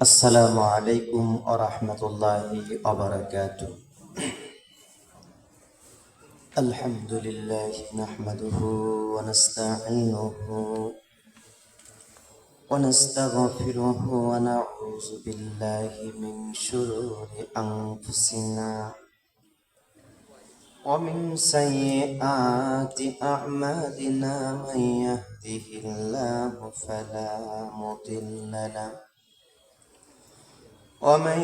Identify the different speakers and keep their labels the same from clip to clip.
Speaker 1: আসসালামু আলাইকুম ওয়া রাহমাতুল্লাহি ওয়া বারাকাতুহু। আলহামদুলিল্লাহি নাহমাদুহু ওয়া নাস্তাঈনুহু ওয়া নাস্তাগফিরুহু ওয়া নাউযু বিল্লাহি মিন শুরুরি আনফুসিনা ওয়া মিন সাইয়্যাতি আ'মালিনা মান ইয়াহদিহিল্লাহু ফালা মুদিল্লা লাহু ومن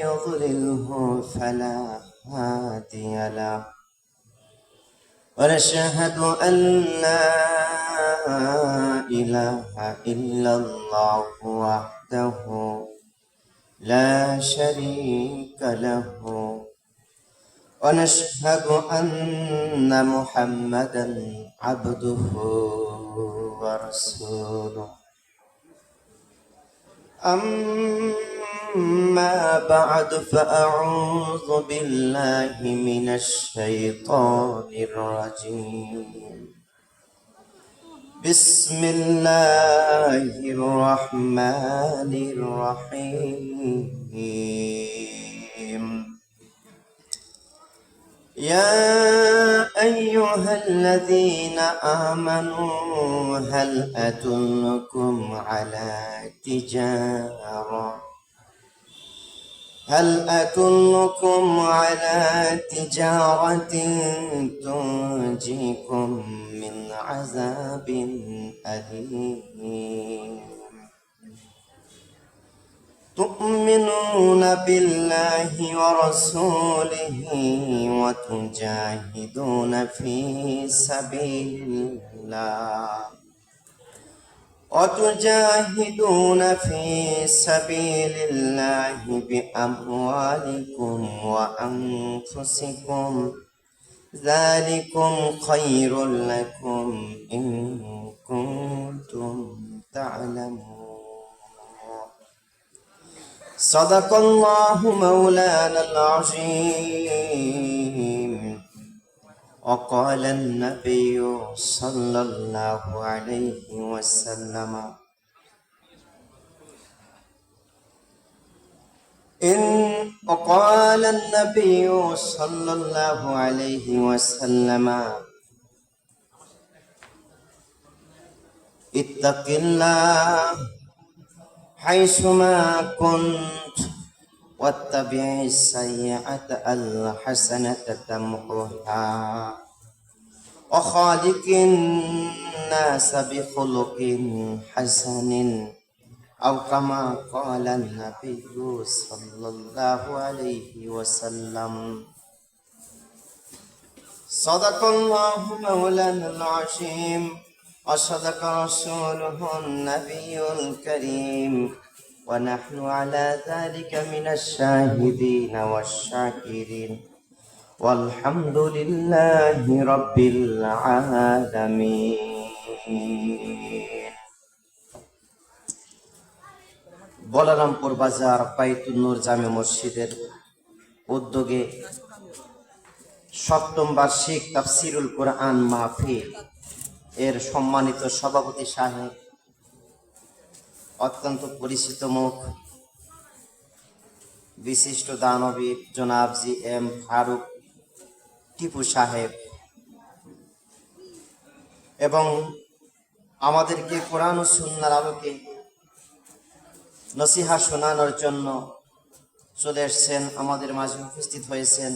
Speaker 1: يضلله فلا هادي له ونشهد أن لا إله إلا الله وحده لا شريك له ونشهد أن محمدا عبده ورسوله. أما بعد فأعوذ بالله من الشيطان الرجيم. بسم الله الرحمن الرحيم. يا أيها الذين آمنوا هل أدلكم على تجارة تنجيكم من عذاب أليم تؤمنون بالله ورسوله وتجاهدون في سبيل الله بأموالكم وأنفسكم ذلكم خير لكم إن كنتم تعلمون. صدق الله مولانا العظيم. وقال النبي صلى الله عليه وسلم وقال النبي صلى الله عليه وسلم اتق الله حيثما كنت واتبع السيئة الحسنة تمحها وخالق الناس بخلق حسن أو كما قال النبي صلى الله عليه وسلم. صدق الله مولانا العظيم وصدق رسوله النبي الكريم ونحن على ذلك من الشاهدين والشاكرين والحمد لله رب العالمين. বলরামপুর বাজার বাইতুন নূর জামে মসজিদের উদ্যোগে সপ্তম বার্ষিক তাফসিরুল কোরআন মাহফিল এর সম্মানিত সভাপতি সাহেব, অত্যন্ত পরিচিত মুখ, বিশিষ্ট দানবীর জনাব জি.এম. ফারুক টিপু সাহেব এবং আমাদেরকে কোরআন ও সুন্নাহর আলোকে নসিহা শোনানোর জন্য চলে এসেছেন, আমাদের মাঝে উপস্থিত হয়েছেন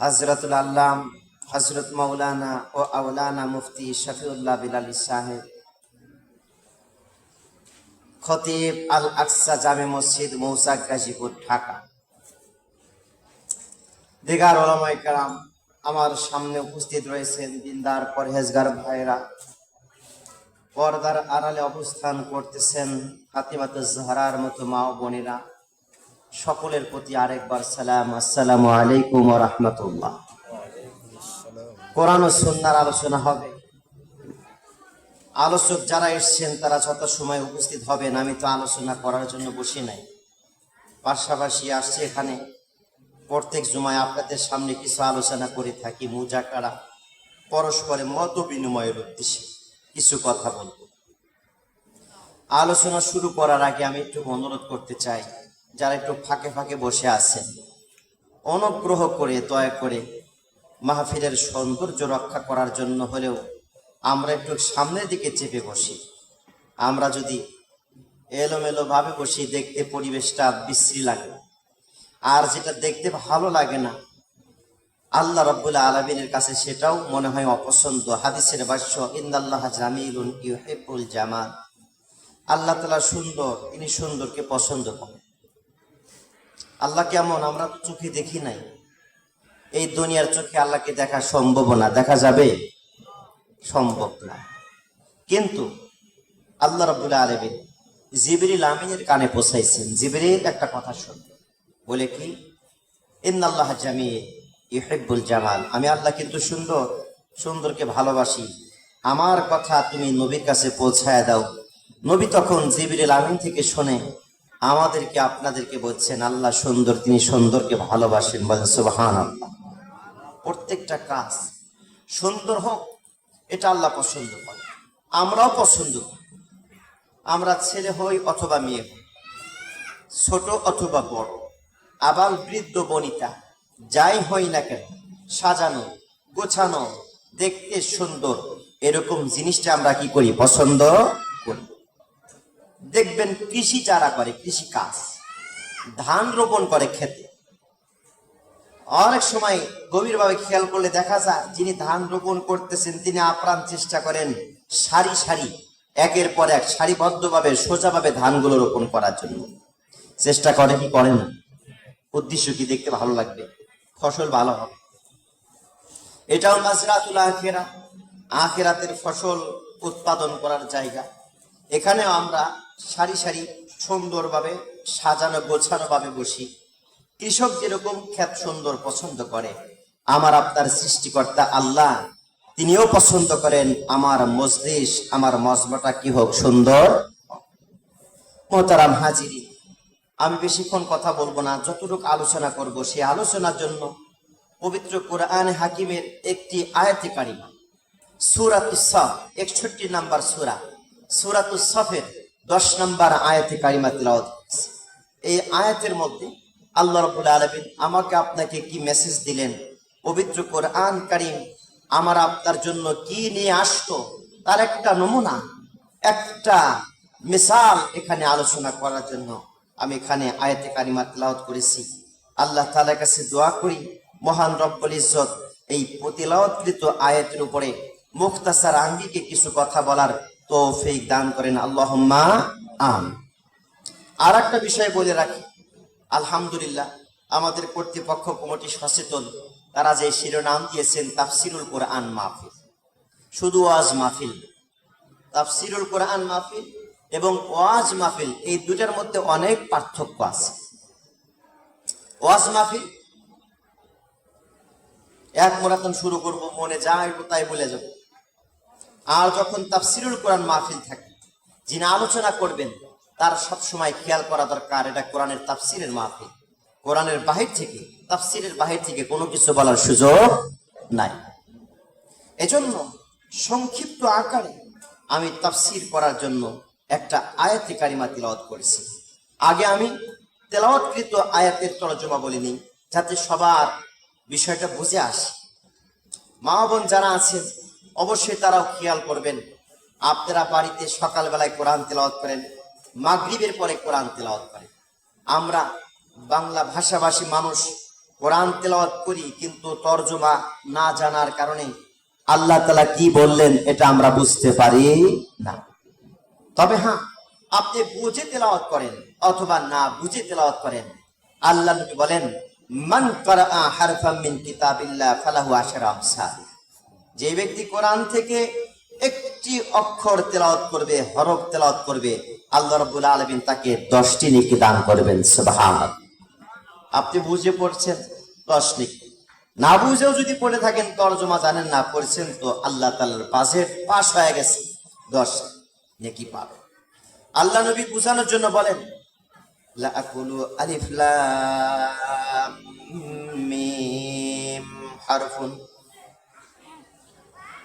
Speaker 1: হযরতুল আল্লাম হযরত মাওলানা ও আওলানা মুফতি শফিউল্লাহ বিলালী সাহেব, খতিব আল আকসা জামে মসজিদ মৌচাক গাজীপুর ঢাকা, দিগার উলামায়ে কেরাম, আমার সামনে উপস্থিত রয়েছেন দিনদার পরহেজগার ভাইরা, পর্দার আড়ালে অবস্থান করতেছেন ফাতিমাতুজ জাহরার মতো মা ও বোনেরা, সকলের প্রতি আরেকবার সালাম, আসসালামু আলাইকুম ওয়া রাহমাতুল্লাহ। কোরআন ও সুন্নাহর আলোচনা হবে। আলোচক যারা এসছেন তারা যত সময় উপস্থিত হবেন, আমি তো আলোচনা করার জন্য বসি নাই, পাশাপাশি আসছে এখানে প্রত্যেক জুমায় আপনাদের সামনে কিছু আলোচনা করে থাকি, মুজাকারা, পরস্পরে মত বিনিময়ের উদ্দেশ্যে কিছু কথা বলবো। আলোচনা শুরু করার আগে আমি একটু অনুরোধ করতে চাই, যারা একটু ফাঁকে ফাঁকে বসে আছেন, অনুগ্রহ করে দয়া করে মাহফিলের সৌন্দর্য রক্ষা করার জন্য হলেও আমরা একটু সামনের দিকে চেপে বসি। আমরা যদি এলোমেলো ভাবে বসি, দেখতে পরিবেশটা বিশ্রী লাগে, আর যেটা দেখতে ভালো লাগে না আল্লাহ রাব্বুল আলামিনের কাছে সেটাও মনে হয় অপছন্দ। হাদিসের ভাষ্য, ইন্নাল্লাহা জামিলুন ইউহিব্বুল জামাল। আল্লাহ তাআলা সুন্দর, তিনি সুন্দরকে পছন্দ করেন। আল্লাহ কেমন আমরা তো চোখে দেখি নাই, এই দুনিয়ার চোখে আল্লাহকে দেখা সম্ভব না, দেখা যাবে সম্ভব না। কিন্তু আল্লাহ রাব্বুল আলামিন জিবরিল আমিনের কানে পৌঁছাইছেন। জিবরিল একটা কথা শুনবে, বলে কি, ইন্নাল্লাহা জামিল ইউহিব্বুল জামাল, আমি আল্লাহ কিন্তু সুন্দর, সুন্দরকে ভালোবাসি। আমার কথা তুমি নবীর কাছে পৌঁছায় দাও। নবী তখন জিবরিল আমিন থেকে শুনে আমাদেরকে আপনাদেরকে বলছেন আল্লাহ সুন্দর, তিনি সুন্দরকে ভালোবাসেন। বলেন সুবহানাল্লাহ। প্রত্যেকটা কাজ সুন্দর হোক, এটা আল্লাহ পছন্দ করে, আমরাও পছন্দ করি। আমরা ছেলে হই অথবা মেয়ে হই, ছোট অথবা বড়, আবাল বৃদ্ধ বনিতা, যাই হই না কেন, সাজানো গোছানো দেখতে সুন্দর এরকম জিনিসটা আমরা কি করি, পছন্দ করি। দেখবেন কৃষি যারা করে, কৃষি কাজ, ধান রোপণ করে খেতে, অনেক সময় গভীরভাবে খেয়াল করলে দেখা যায় যিনি ধান রোপণ করতেছেন তিনি আপ্রাণ চেষ্টা করেন সারি সারি একের পর এক সারিবদ্ধভাবে সোজাভাবে ধানগুলো রোপণ করার জন্য চেষ্টা করে, কি করেন না? উদ্দেশ্য কি, দেখতে ভালো লাগবে, ফসল ভালো হবে। এটাও মাজরাতুল আখিরা, আখিরাতের ফসল উৎপাদন করার জায়গা। এখানেও আমরা সারি সারি সুন্দরভাবে সাজানো গোছানো ভাবে বসি। কৃষক যেরকম ক্ষেত সুন্দর পছন্দ করে, আমার আপনার সৃষ্টিকর্তা আল্লাহ তিনিও পছন্দ করেন আমার মজলিস, আমার মজমাটা কি হোক, সুন্দর। মোহতারাম হাজিরি, আমি বেশিক্ষণ কথা বলবো না, যতটুকু আলোচনা করব সেই আলোচনার জন্য পবিত্র কোরআন হাকিমের একটি আয়াতে কারিমা, সূরাতুস সাফ 61 নম্বর সূরা, সূরাতুস সাফের 10 নম্বর আয়াতে কারিমা তেলাওয়াত করেছি। এই আয়াতের মধ্যে আল্লাহ রাব্বুল আলামিন আমাকে আপনাকে কি মেসেজ দিলেন, পবিত্র কোরআন কারীম আমার আপনার জন্য কি নিয়ে আসতো, তার একটা নমুনা, একটা মিসাল এখানে আলোচনা করার জন্য আমি এখানে আয়াতে কারিমা তেলাওয়াত করেছি। আল্লাহ তাআলার কাছে দোয়া করি, মহান রব্বুল ইজ্জত এই তেলাওয়াতকৃত আয়াতের উপরে মুখতাসার আঙ্গিকে কিছু কথা বলার তৌফিক দান করেন, আল্লাহুম্মা আমিন। আর একটা বিষয় বলে রাখি, আলহামদুলিল্লাহ আমাদের কর্তৃপক্ষ কমিটি সচেতন, তারা যে শিরোনাম দিয়েছেন তাফসিরুল কোরআন মাহফিল, শুধু ওয়াজ মাহফিল। তাফসিরুল কোরআন মাহফিল এবং ওয়াজ মাহফিল এই দুটার মধ্যে অনেক পার্থক্য আছে। ওয়াজ মাহফিল এক মোরাতন শুরু করব, মনে যায় তাই বলে যাব। আর যখন তাফসিরুল কোরআন মাহফিল থাকে, যিনি আলোচনা করবেন তার সবসময় খেয়াল করা দরকার এটা কোরআনের তাফসিরের মাহফিল, কোরআনের বাহির থেকে, তাফসিরের বাহির থেকে কোনো কিছু বলার সুযোগ নাই। এজন্য সংক্ষিপ্ত আকারে আমি তাফসির করার জন্য একটা আয়াতে কারিমা তেলাওয়াত করেছি। আগে আমি তেলাওয়াতকৃত আয়াতের তরজমা বলিনি, যাতে সবার বিষয়টা বুঝে আসে। মা বোন যারা আছেন অবশ্যই তারাও খেয়াল করবেন, আপনারা বাড়িতে সকালবেলায় কোরআন তেলাওয়াত করেন, মাগরিবের পরে কোরআন তেলাওয়াত করেন। আমরা বাংলা ভাষাভাষী মানুষ কোরআন তেলাওয়াত করি, কিন্তু তরজমা না জানার কারণে আল্লাহ তাআলা কি বললেন এটা আমরা বুঝতে পারি না। তবে হ্যাঁ, আপনি বুঝে তেলাওয়াত করেন অথবা না বুঝে তেলাওয়াত করেন, আল্লাহ নবী বলেন, মান ক্বারাআ হারফাম মিন কিতাবিল্লাহ ফালাহু আশরু আমসাল, যে ব্যক্তি কোরআন থেকে একটি অক্ষর তেলাওয়াত করবে, হরফ তেলাওয়াত করবে, আল্লাহ রাব্বুল আলামিন তাকে 10টি নেকি দান করবেন। সুবহানাল্লাহ। আপনি বুঝে পড়ছেন 10 নেকি, না বুঝেও যদি পড়ে থাকেন, তরজমা জানেন না, পড়ছেন, তো আল্লাহ তাআলার বাজেট পাস হয়ে গেছে, 10 নেকি পাবে। আল্লাহ নবী বুঝানোর জন্য বলেন, লা আকুলু আলিফ লাম মিম হারফুন।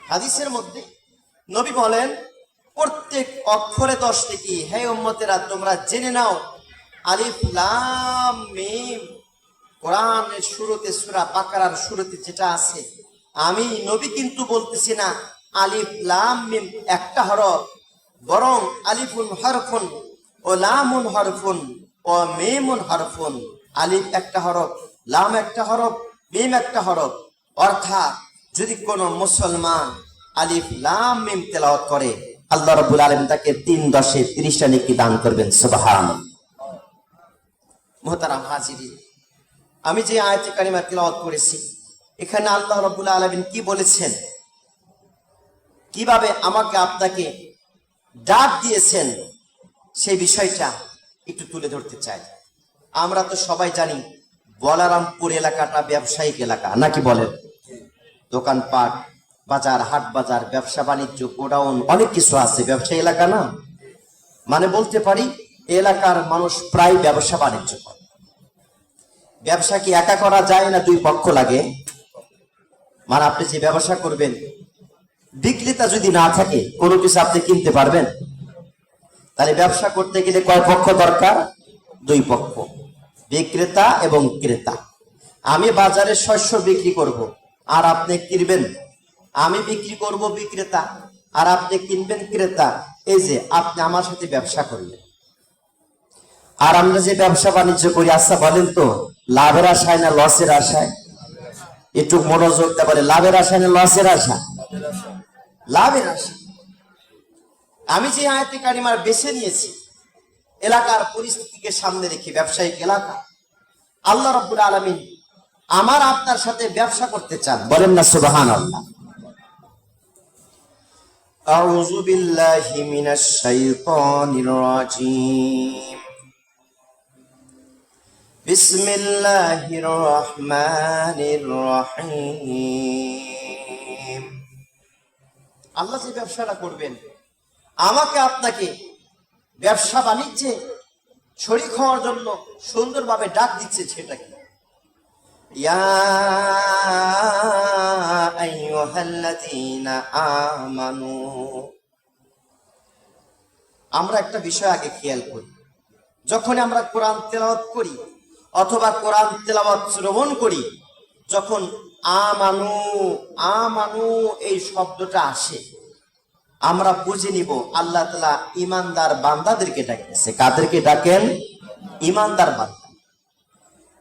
Speaker 1: হাদিসের মধ্যে নবী বলেন প্রত্যেক অক্ষরে 10 নেকি। হে উম্মতেরা, তোমরা জেনে নাও আলিফ লাম মিম কোরআনের শুরুতে, সূরা বাকারার শুরুতে যেটা আছে, আমি নবী কিন্তু বলতেছি না আলিফ লাম মিম একটা হরফ, বরং আলিফুন হরফুন ও লামুন হরফুন ও মিমুন হরফুন। আলিফ একটা হরফ, লাম একটা হরফ, মিম একটা হরফ। অর্থাৎ যদি কোনো মুসলমান আলিফ লাম মিম তেলাওয়াত করে, আল্লাহ রাব্বুল আলামিন তাকে 3×10 30টা নেকি দান করবেন। সুবহানাল্লাহ। মুহতারাম হাজিরিন, আমি যে আয়াতে কারিমা তেলাওয়াত করেছি, এখানে আল্লাহ রাব্বুল আলামিন কি বলেছেন, কিভাবে আমাকে আপনাকে ডাক দিয়েছেন, সেই বিষয়টা একটু তুলে ধরতে চাই। আমরা তো সবাই জানি বলারামপুর এলাকাটা ব্যবসায়িক এলাকা, নাকি বলেন? দোকানপাট, বাজার, হাট বাজার, ব্যবসা বাণিজ্য, গোডাউন, অনেক কিছু আছে। ব্যবসায়ী এলাকা না, মানে বলতে পারি এলাকার মানুষ প্রায় ব্যবসা বাণিজ্য করে। ব্যবসা কি একা করা যায় না 2 পক্ষ লাগে? মানে আপনি যে ব্যবসা করবেন, বিক্রেতা যদি না থাকে কোনো কিছু আপনি কিনতে পারবেন? তাহলে ব্যবসা করতে গেলে কয় পক্ষ দরকার? 2 পক্ষ, বিক্রেতা এবং ক্রেতা। আমি বাজারে শস্য বিক্রি করব আর আপনি কিনবেন, আমি বিক্রি করব বিক্রেতা আর আপনি কিনবেন ক্রেতা। এই যে আপনি আমার সাথে ব্যবসা করলেন, আর আমরা যে ব্যবসা বাণিজ্য করি, আচ্ছা বলেন তো লাভের আশায় না লসের আশায়? একটু মনোযোগ দিতে পারে, লাভের আশায় না লসের আশা? লাভের আশা। আমি যে আয়াতে কারিমার বেছে নিয়েছি, এলাকার পরিস্থিতিকে সামনে রেখে, ব্যবসায়িক এলাকা, আল্লাহ রাব্বুল আলামিন আমার আপনার সাথে ব্যবসা করতে চান। বলেন না সুবহানাল্লাহ। আউযু বিল্লাহি মিনাশ শাইতানির রাজীম। বিসমিল্লাহির রহমানির রহিম। আল্লাহ যে ব্যবসাটা করবেন, আমাকে আপনাকে ব্যবসা বাণিজ্যে শরীক হওয়ার জন্য সুন্দরভাবে ডাক দিচ্ছে। সেটা কি? ইয়া আইয়ুহাল্লাযীনা আমানু। আমরা একটা বিষয় আগে খেয়াল করি, যখন আমরা কোরআন তেলাওয়াত করি অথবা কোরআন তেলাওয়াত শ্রবণ করি, যখন আমানু আমানু এই শব্দটা আসে, আমরা বুঝে নিব আল্লাহ তাআলা ঈমানদার বান্দাদেরকে ডাকতেছে। কাদেরকে ডাকেন? ঈমানদার বান্দা।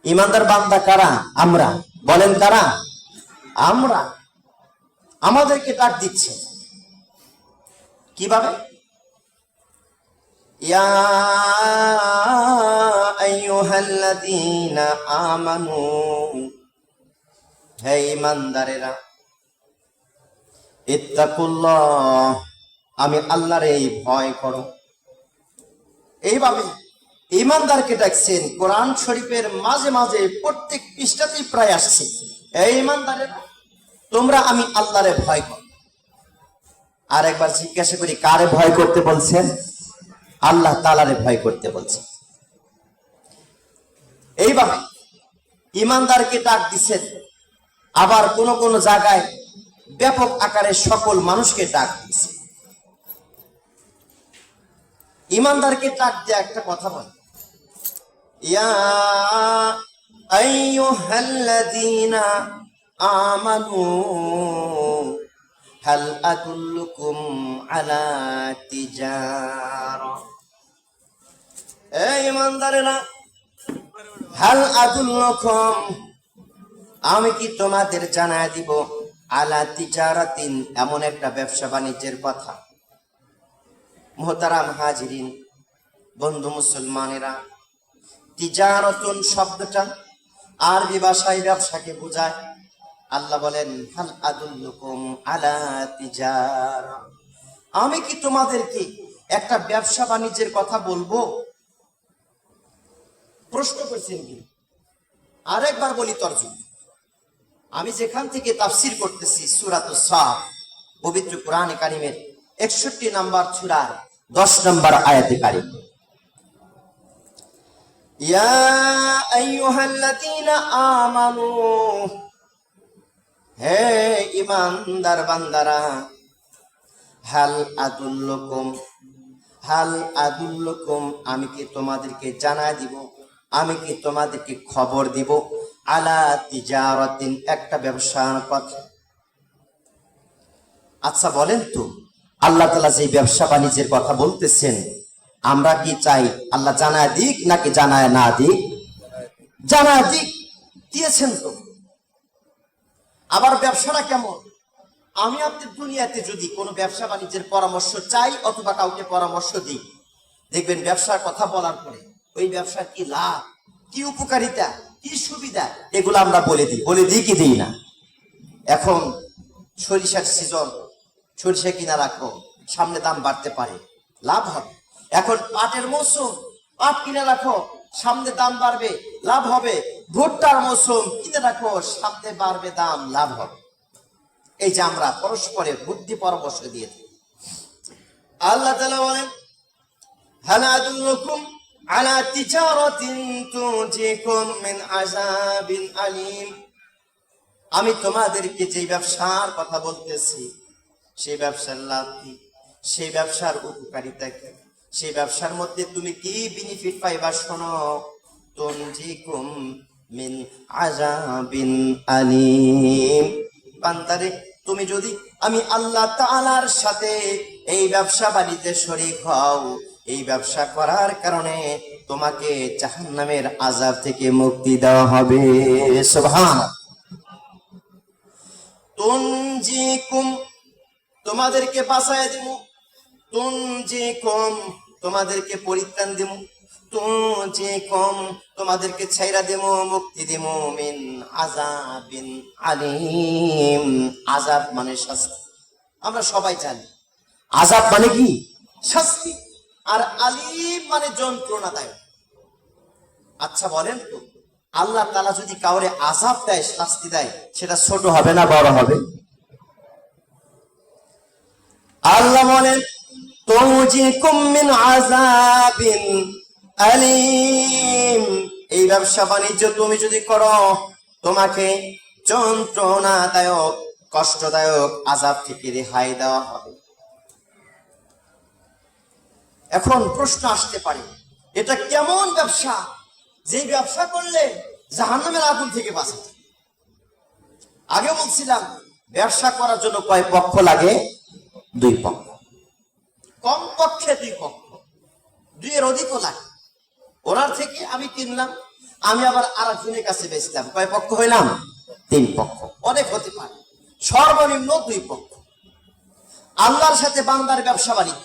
Speaker 1: ঈমানদার বান্দা কারা? আমরা। বলেন কারা? আমরা। আমাদেরকে ডাক দিচ্ছে কিভাবে? ইয়া আইয়ুহাল্লাযীনা আমানু, হে ঈমানদারেরা, ইত্তাকুল্লাহ, আমি আল্লাহর এই ভয় করো। এইভাবে ঈমানদারকে ডাকছেন। কোরআন শরীফের মাঝে মাঝে প্রত্যেক পৃষ্ঠাতেই প্রায় আসছে, এই ঈমানদারেরা তোমরা আমি আল্লাহরে ভয় করো। আর একবার জিজ্ঞাসা করি, কারে ভয় করতে বলছেন? আল্লাহ তাআলারে ভয় করতে বলছেন। এইভাবে ঈমানদারকে ডাক দিচ্ছেন। আবার কোন কোন জায়গায় ব্যাপক আকারে সকল মানুষকে ডাক দিচ্ছে। ঈমানদারকে ডাক দিয়ে একটা কথা বলে, ইয়া আইয়ুহাল্লাযীনা আমানু হাল আদুল্লুকুম আলা তিজারা। এই ঈমানদারেরা, হাল আদুল্লুকুম, আমি কি তোমাদের জানায় দিব, আলা তিজারাতিন, এমন একটা ব্যবসা বাণিজ্যের কথা। মুহতারাম হাজিরিন, বন্ধু মুসলমানেরা, তিজারাতুন শব্দটা আরবি ভাষায় ব্যবসাকে বোঝায়। আল্লাহ বলেন, হাল আদুল্লুকুম আলা তিজারা, আমি কি তোমাদেরকে একটা ব্যবসা বাণিজ্যের কথা বলবো? প্রশ্ন করছেন কি? আরেকবার বলি তরজমা। আমি যেখান থেকে তাফসীর করতেছি সূরাতুস সাফ, পবিত্র কোরআনে কারিমের 61 নম্বর সূরার 10 নম্বর আয়াতে কারিম। ইয়া আইয়ুহাল্লাযীনা আমানু, হে ঈমানদার বান্দারা, হাল আদুল্লুকুম, হাল আদুল্লুকুম, আমি কি তোমাদেরকে জানায় দিব, আমি কি তোমাদেরকে খবর দিব, আলা তিজারাতিন, একটা ব্যবসার কথা। আচ্ছা বলেন তো, আল্লাহ তাআলা যে ব্যবসা বাণিজ্যের কথা বলতেছেন, আমরা কি চাই আল্লাহ জানায় দিক নাকি জানায় না দিক? জানায় দিক, দিয়েছেন তো। আবার ব্যবসাটা কেমন? আমি আপনি দুনিয়াতে যদি কোনো ব্যবসা বাণিজ্যের পরামর্শ চাই অথবা কাউকে পরামর্শ দিই, দেখবেন ব্যবসার কথা বলার পরে ওই ব্যবসার কি লাভ, কি উপকারিতা, কি সুবিধা, এগুলো আমরা বলে দিই কি দিই না? এখন সরিষার সিজন, সরিষা কিনা রাখো, সামনে দাম বাড়তে পারে, লাভ হবে। এখন পাটের মৌসুম, পাট কিনে রাখো, সামনে দাম বাড়বে, লাভ হবে। ভুট্টার মৌসুম, কিনে রাখো, সামনে বাড়বে দাম, লাভ হবে। এই যে আমরা পরস্পরের বুদ্ধি পরামর্শ দিয়ে থাকি। আল্লাহ তাআলা বলেন, হাল আদুল্লুকুম আলা তিজারাতিন তুনজিকুম মিন আযাবিন আলীম, আমি তোমাদেরকে যে ব্যবসার কথা বলতেছি, সেই ব্যবসার লাভ কি, সেই ব্যবসার উপকারিতা কি, সেই ব্যবসার মধ্যে তুমি কি বেনিফিট পাইবা শোনো। তুনজিকুম মিন আযাবিন আলীম, বান্দারে তুমি যদি আমি আল্লাহ তাআলার সাথে এই ব্যবসা বাণিজ্যে শরীক হও, এই ব্যবসা করার কারণে তোমাকে জাহান্নামের আযাব থেকে মুক্তি দেওয়া হবে। সুবহানাল্লাহ। তুনজিকুম, তোমাদেরকে বাঁচায় দিব, তুনজিকুম, তোমাদেরকে পরিত্রাণ দিব, তুনজিকুম, তোমাদেরকে ছাইরা দেব, মুক্তি দেব, মিন আযাবিন আলীম, আযাব মানে শাস্তি। আমরা সবাই জানি আযাব মানে কি, শাস্তি, আর আলীম মানে যন্ত্রণাদায়ক। আচ্ছা বলেন তো, আল্লাহ তাআলা যদি কাউরে আযাব দেয়, শাস্তি দেয়, সেটা ছোট হবে না বড় হবে? আল্লাহ বলেন, তুনজিকুম মিন আযাবিন আলীম, এই ব্যবসা বাণিজ্য তুমি যদি করো, তোমাকে যন্ত্রণাদায়ক, কষ্টদায়ক আযাব থেকে রেহাই দেওয়া হবে। এখন প্রশ্ন আসতে পারে, এটা কেমন ব্যবসা যে ব্যবসা করলে জাহান্নামের আগুন থেকে বাঁচা যায়? আগে বলছিলাম ব্যবসা করার জন্য কয় পক্ষ লাগে? দুই পক্ষ, কম পক্ষে দুই পক্ষ, দুইয়ের অধিকও লাগে। ওনার থেকে আমি কিনলাম, আমি আবার আরেকজনের কাছে বেচলাম, কয় পক্ষ হইলাম? তিন পক্ষ, অনেক হতে পারে, সর্বনিম্ন দুই পক্ষ। আল্লাহর সাথে বান্দার ব্যবসা বাণিজ্য,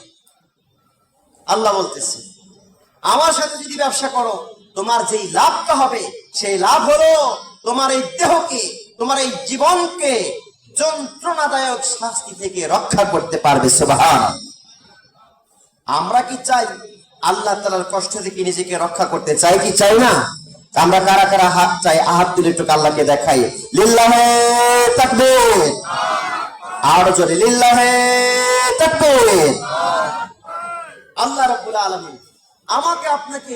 Speaker 1: আল্লাহ বলতেছে আমার সাথে যদি ব্যবসা করো, তোমার যেই লাভটা হবে সেই লাভ হলো তোমার এই দেহকে, তোমার এই জীবনকে যন্ত্রণাদায়ক শাস্তি থেকে রক্ষা করতে পারবে। সুবহানাল্লাহ। আমরা কি চাই আল্লাহ তাআলার কষ্ট থেকে নিজেকে রক্ষা করতে? চাই কি চাই না? আমরা কারা কারা হাত চাই? হাত তুলে একটু আল্লাহকে দেখাই, লিল্লাহে তাকবীর, আর জোরে লিল্লাহে তাকবীর। আল্লাহ রাব্বুল আলামিন আমাকে আপনাকে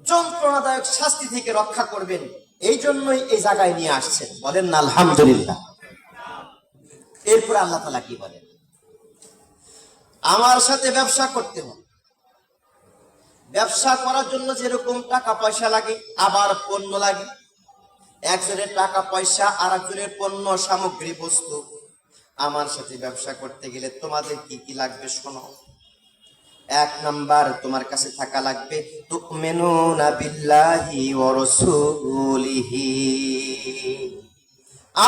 Speaker 1: যন্ত্রণাদায়ক শাস্তি থেকে রক্ষা করবেন, এই জন্যই এই জায়গায় নিয়ে আসছেন। বলেন না আলহামদুলিল্লাহ। এরপরে আল্লাহ তাআলা কি বলেন? আমার সাথে ব্যবসা করতে হবে। ব্যবসা করার জন্য যেরকম টাকা পয়সা লাগে, আবার পণ্য লাগে। একজনের টাকা পয়সা, আর একজনের পণ্য সামগ্রী বস্তু। আমার সাথে ব্যবসা করতে গেলে তোমাদের কি কি লাগবে শোনো। এক নাম্বার, তোমার কাছে থাকা লাগবে তুমিনুনা বিল্লাহি ওয়া রাসূলিহি।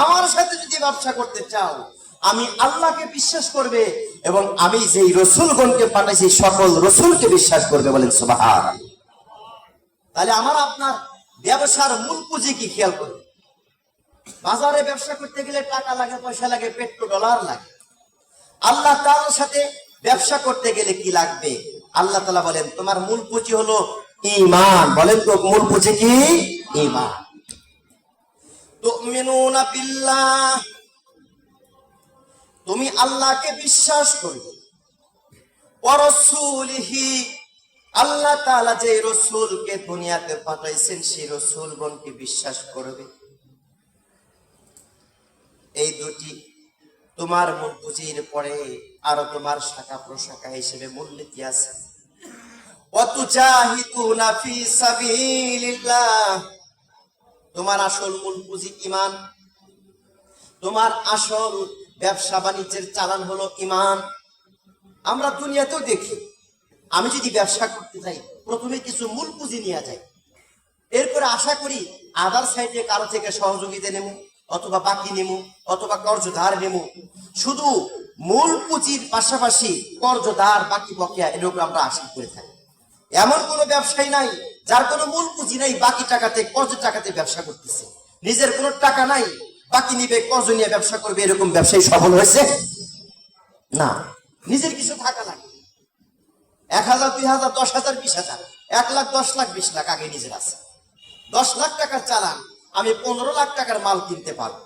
Speaker 1: আমার সাথে যদি ব্যবসা করতে চাও, আমি আল্লাহকে বিশ্বাস করবে এবং আমি যেই রসুলগণকে পাঠাইছি সকল রসুলকে বিশ্বাস করবে। বলেন সুবহানাল্লাহ। তাহলে আমার আপনার ব্যবসার মূল পুঁজি কি খেয়াল করবে। বাজারে ব্যবসা করতে গেলে টাকা লাগে, পয়সা লাগে, পেট্রো ডলার লাগে। আল্লাহ তাআলার সাথে ব্যবসা করতে গেলে কি লাগবে? আল্লাহ তাআলা বলেন তোমার মূল পুঁজি হলো ঈমান। বলেন তো মূল পুঁজি কি? ঈমান। তুমিনুনা বিল্লাহ, তুমি আল্লাহকে বিশ্বাস করবে, ওয়া রাসূলিহি, আল্লাহ তাআলা যে রাসূলকে দুনিয়াতে পাঠাইছেন সেই রাসূলগণকে বিশ্বাস করবে। এই দুটি তোমার মূল পুঁজির পরে আরো তোমার শাখা প্রশাখা হিসেবে মূলনীতি আছে। ওয়াতুজাহিদুনা ফি সাবিলিল্লাহ, তোমার আসল মূল পুঁজি ঈমান, তোমার আসল ব্যবসা বাণিজ্যের চালান হলো ঈমান। আমরা দুনিয়াতেও দেখি, আমি যদি ব্যবসা করতে যাই প্রথমে কিছু মূল পুঁজি নিয়ে যাই, এরপরে আশা করি আদার সাইডে কারো থেকে সহযোগিতা নেব, অথবা বাকি নেব, অথবা কর্জধার নেব। শুধু মূল পুঁজির পাশাপাশি কর্জধার বাকি বকেয়া এরকম আমরা আশা করে থাকি। এমন কোনো ব্যবসায়ী নাই যার কোনো মূল পুঁজি নাই, বাকি টাকাতে কর্জ টাকাতে ব্যবসা করতেছে। নিজের কোনো টাকা নাই, বাকি নিবে কর্জ নিয়ে ব্যবসা করবে, এরকম ব্যবসায়ী সফল হয়েছে না। নিজের কিছু থাকা লাগে, 1000, 2000, 10,000, 20,000, 1 লাখ, 10 লাখ, 20 লাখ আগে নিজের আছে। 10 লাখ টাকার চালান আমি 15 লাখ টাকার মাল কিনতে পারবো।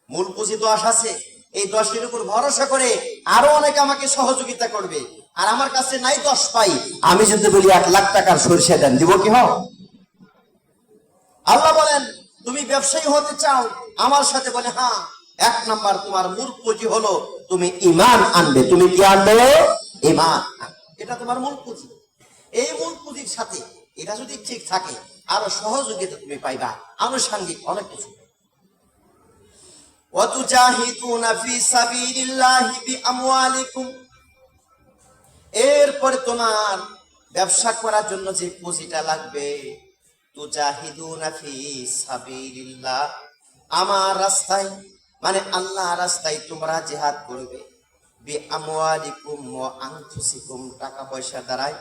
Speaker 1: মূল পুঁজি 10 আছে, এই 10-এর উপর ভরসা করে আরো অনেকে আমাকে সহযোগিতা করবে। আর আমার কাছে নাই 10 পাই, আমি যদি বলি 1 লাখ টাকার সরিষা দেন, দিব কি হয়? আল্লাহ বলেন তুমি ব্যবসায়ী হতে চাও আমার সাথে, বলে হ্যাঁ, 1 নাম্বার তোমার মূল পুঁজি হলো তুমি ঈমান আনবে। তুমি কি আনবে? ঈমান। এটা তোমার মূল পুঁজি। এই মূল পুঁজির সাথে এটা যদি ঠিক থাকে, আরো সহযোগিতা তুমি পাইবা, আনুষঙ্গিক অনেক কিছু। ওয়াতুজাহিদুনা ফি সাবিলিল্লাহি বিআমওয়ালিকুম, এরপরে তোমার ব্যবসা করার জন্য যে পুঁজিটা লাগবে, তুজাহিদুনা ফি সাবিলিল্লাহ, আমার রাস্তায় মানে আল্লাহর রাস্তায় তোমরা জিহাদ করবে। বিআমওয়ালিকুম ওয়া আনফুসিকুম, টাকা পয়সা দ্বারায়,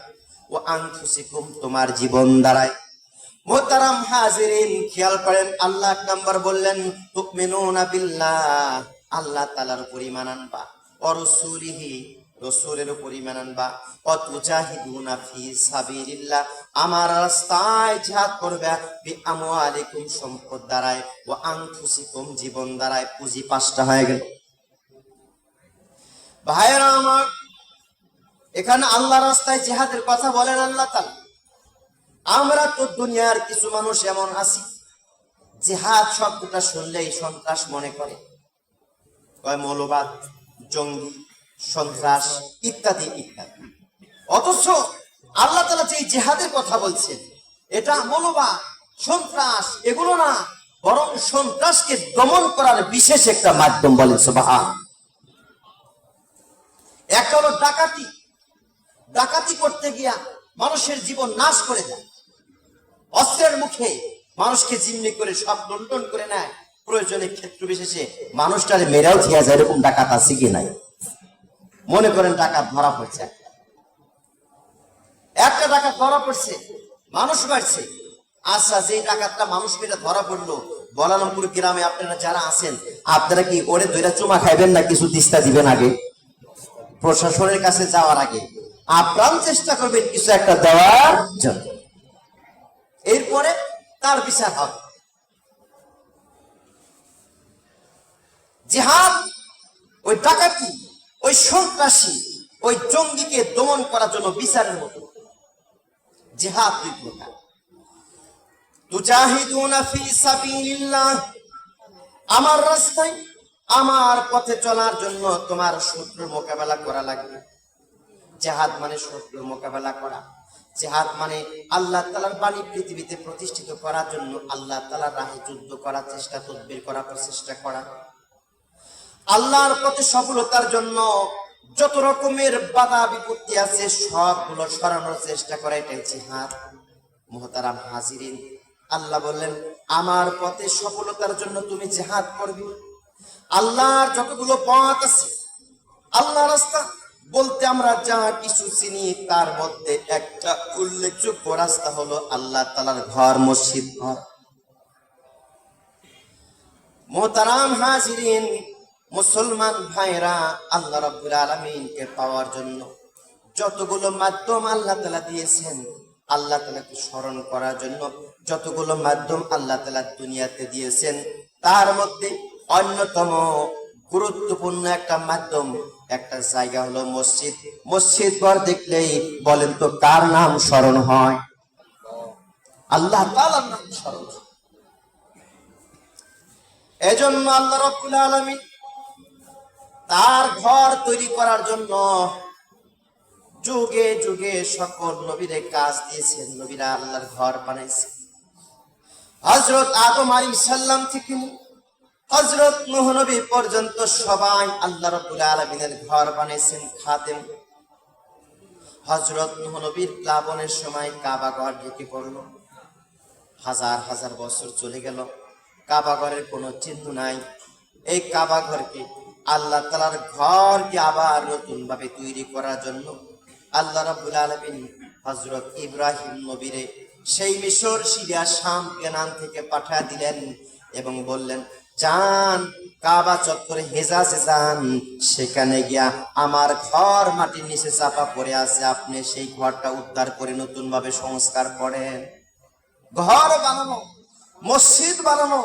Speaker 1: ও আনফুসিকুম তোমার জীবন দ্বারায়। মুহতারাম হাজিরিন, খেয়াল করেন, আল্লাহ 1 নাম্বার বললেন তুমিনুনা বিল্লাহ, আল্লাহ তাআলার উপর ঈমান আনবা, ও রাসূলিহি, রাসূলের উপর ঈমান আনবা, ও তুজাহিদুনা ফি সাবিলিল্লাহ, আমার রাস্তায় জিহাদ করবে, বিআমওয়ালিকুম সম্পদ দ্বারায়, ও আনফুসিকুম জীবন দ্বারায়। পুঁজি 5টা হয়ে গেল। ভাইরা আমার, এখানে আল্লাহ রাস্তায় জিহাদের কথা বলেন আল্লাহ তাআলা। আমরা তো দুনিয়ার কিছু মানুষ এমন আছি, জিহাদ শব্দটা শুনলেই সন্ত্রাস মনে করে, কয় মৌলবাদ, জঙ্গি, সন্ত্রাস ইত্যাদি ইত্যাদি। অথচ আল্লাহ তাআলা যে জিহাদের কথা বলছেন, এটা মৌলবাদ, সন্ত্রাস এগুলো না, বরং সন্ত্রাসকে দমন করার বিশেষ একটা মাধ্যম। বলেন সুবহান। একটা হলো ডাকাতি। ডাকাতি করতে গিয়া মানুষের জীবন নাশ করে দেয়, অস্ত্রের মুখে মানুষকে জিম্মি করে সব লন্ডন করে নেয়, প্রয়োজনে ক্ষেত্র বিশেষে মানুষটারে মেরেও থিয়া যায়। এরকম ডাকাত আছে কি নাই? মনে করেন ডাকাত ধরা পড়ছে, একটা ডাকাত ধরা পড়ছে, মানুষ মারছে। আচ্ছা, যে ডাকাতটা মানুষ মেরে ধরা পড়লো, বলালমপুর গ্রামে আপনারা যারা আছেন, আপনারা কি ওরে ধরে চুমা খাইবেন না কিছু দিস্তা দিবেন? আগে প্রশাসনের কাছে যাওয়ার আগে আপ্রাণ চেষ্টা করবেন কিছু একটা দেওয়ার জন্য, এরপরে তার বিচার হবে। জিহাদ ওই ডাকাতি, ওই সন্ত্রাসী, ওই জঙ্গিকে দমন করার জন্য বিচারের মতো। জিহাদ 2 প্রকার। তুজাহিদুনা ফি সাবিলিল্লাহ, আমার রাস্তায় আমার পথে চলার জন্য তোমার শত্রুর মোকাবেলা করা লাগবে। জিহাদ মানে শত্রুর মোকাবেলা করা। জিহাদ মানে আল্লাহ তাআলার বাণী পৃথিবীতে প্রতিষ্ঠিত করার জন্য আল্লাহ তাআলার রাহে যুদ্ধ করার চেষ্টা, তদবির করা, প্রচেষ্টা করা। আল্লাহর পথে সফলতার জন্য যত রকমের বাধা বিপত্তি আছে সবগুলো সরানোর চেষ্টা করা, এটাই জিহাদ। মুহতারাম হাজিরিন, আল্লাহ বললেন আমার পথে সফলতার জন্য তুমি জিহাদ করবে। আল্লাহর যতগুলো পথ আছে, আল্লাহ রাস্তা বলতে আমরা যা কিছু চিনি, তার মধ্যে একটা উল্লেখযোগ্য রাস্তা হলো আল্লাহ তাআলার ঘর, মসজিদ ঘর। মুহতারাম হাজিরিন, মুসলমান ভাইরা, আল্লাহ রাব্বুল আলামিনকে পাওয়ার জন্য যতগুলো মাধ্যম আল্লাহ তাআলা দিয়েছেন, আল্লাহ তাআলাকে স্মরণ করার জন্য যতগুলো মাধ্যম আল্লাহ তাআলা দুনিয়াতে দিয়েছেন, তার মধ্যে অন্যতম গুরুত্বপূর্ণ একটা মাধ্যম, একটা জায়গা হলো মসজিদ। মসজিদ ঘর দেখলেই বলেন তো কার নাম স্মরণ হয়? আল্লাহ তাআলার নাম স্মরণ হয়। এজন্য আল্লাহ রাব্বুল আলামিন তার ঘর তৈরি করার জন্য যুগে যুগে সকল নবীরে কাজ দিয়েছেন, নবীরা আল্লাহর ঘর বানাইছে। হযরত আদম আলাইহিস সালাম থেকে হযরত নূহ নবী পর্যন্ত সবাই আল্লাহ রাব্বুল আলামিনের ঘর বানাইছেন খাদেম। হযরত নূহ নবীর প্লাবনের সময় কাবা ঘর ঢেকে পড়ল, হাজার হাজার বছর চলে গেল, কাবা ঘরের কোনো চিহ্ন নাই। এই কাবা ঘরকে আল্লাহ তাআলার ঘরকে আবার নতুন ভাবে তৈরি করার জন্য আল্লাহ রাব্বুল আলামিন হযরত ইব্রাহিম নবীরে সেই মিশর, সিরিয়া, শাম, কেনান থেকে পাঠিয়ে দিলেন এবং বললেন, যান কাবা চত্বরে হেজাজে যান, সেখানে গিয়া আমার ঘর মাটির নিচে চাপা পড়ে আছে, আপনি সেই ঘরটা উদ্ধার করে নতুন ভাবে সংস্কার করেন। ঘর বানানো, মসজিদ বানানো,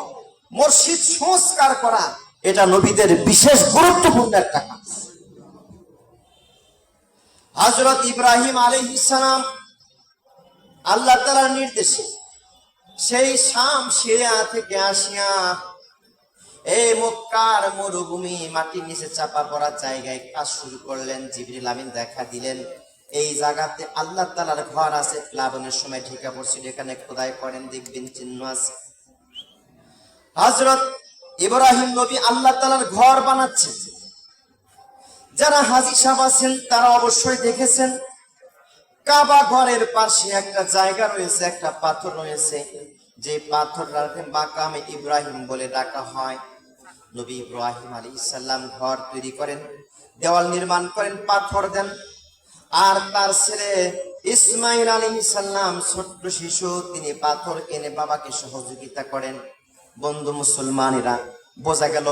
Speaker 1: মসজিদ সংস্কার করা, এটা নবীদের বিশেষ গুরুত্বপূর্ণ একটা কাজ। হযরত ইব্রাহিম আলাইহিস সালাম আল্লাহ তাআলার নির্দেশে সেই শাম, সিরিয়া থেকে আসিয়া এই মক্কার মরুভূমি মাটির নিচে চাপা পড়া জায়গায় কাজ শুরু করলেন। জিবরিল আমিন দেখা দিলেন, এই জায়গাতে আল্লাহ তাআলার ঘর আছে, প্লাবনের সময় ঢেকে পড়ছিল, এখানে খোদাই করেন, দেখবেন চিহ্ন আছে। হযরত ইব্রাহিম নবী আল্লাহ তাআলার ঘর বানাচ্ছেন। যারা হাজী সাহেব আছেন তারা অবশ্যই দেখেছেন, কাবা ঘরের পাশে একটা জায়গা রয়েছে, একটা পাথর রয়েছে, যে পাথরটাকে মাকামে ইব্রাহিম বলে ডাকা হয়। নবী ইব্রাহিম আলাইহিস সালাম ঘর তৈরি করেন, দেওয়াল নির্মাণ করেন, পাথর দেন। আর তার ছেলে ইসমাইল আলাইহিস সালাম ছোট্ট শিশু, তিনি পাথর এনে বাবাকে সহযোগিতা করেন। বন্ধু মুসলমানেরা, বোঝা গেল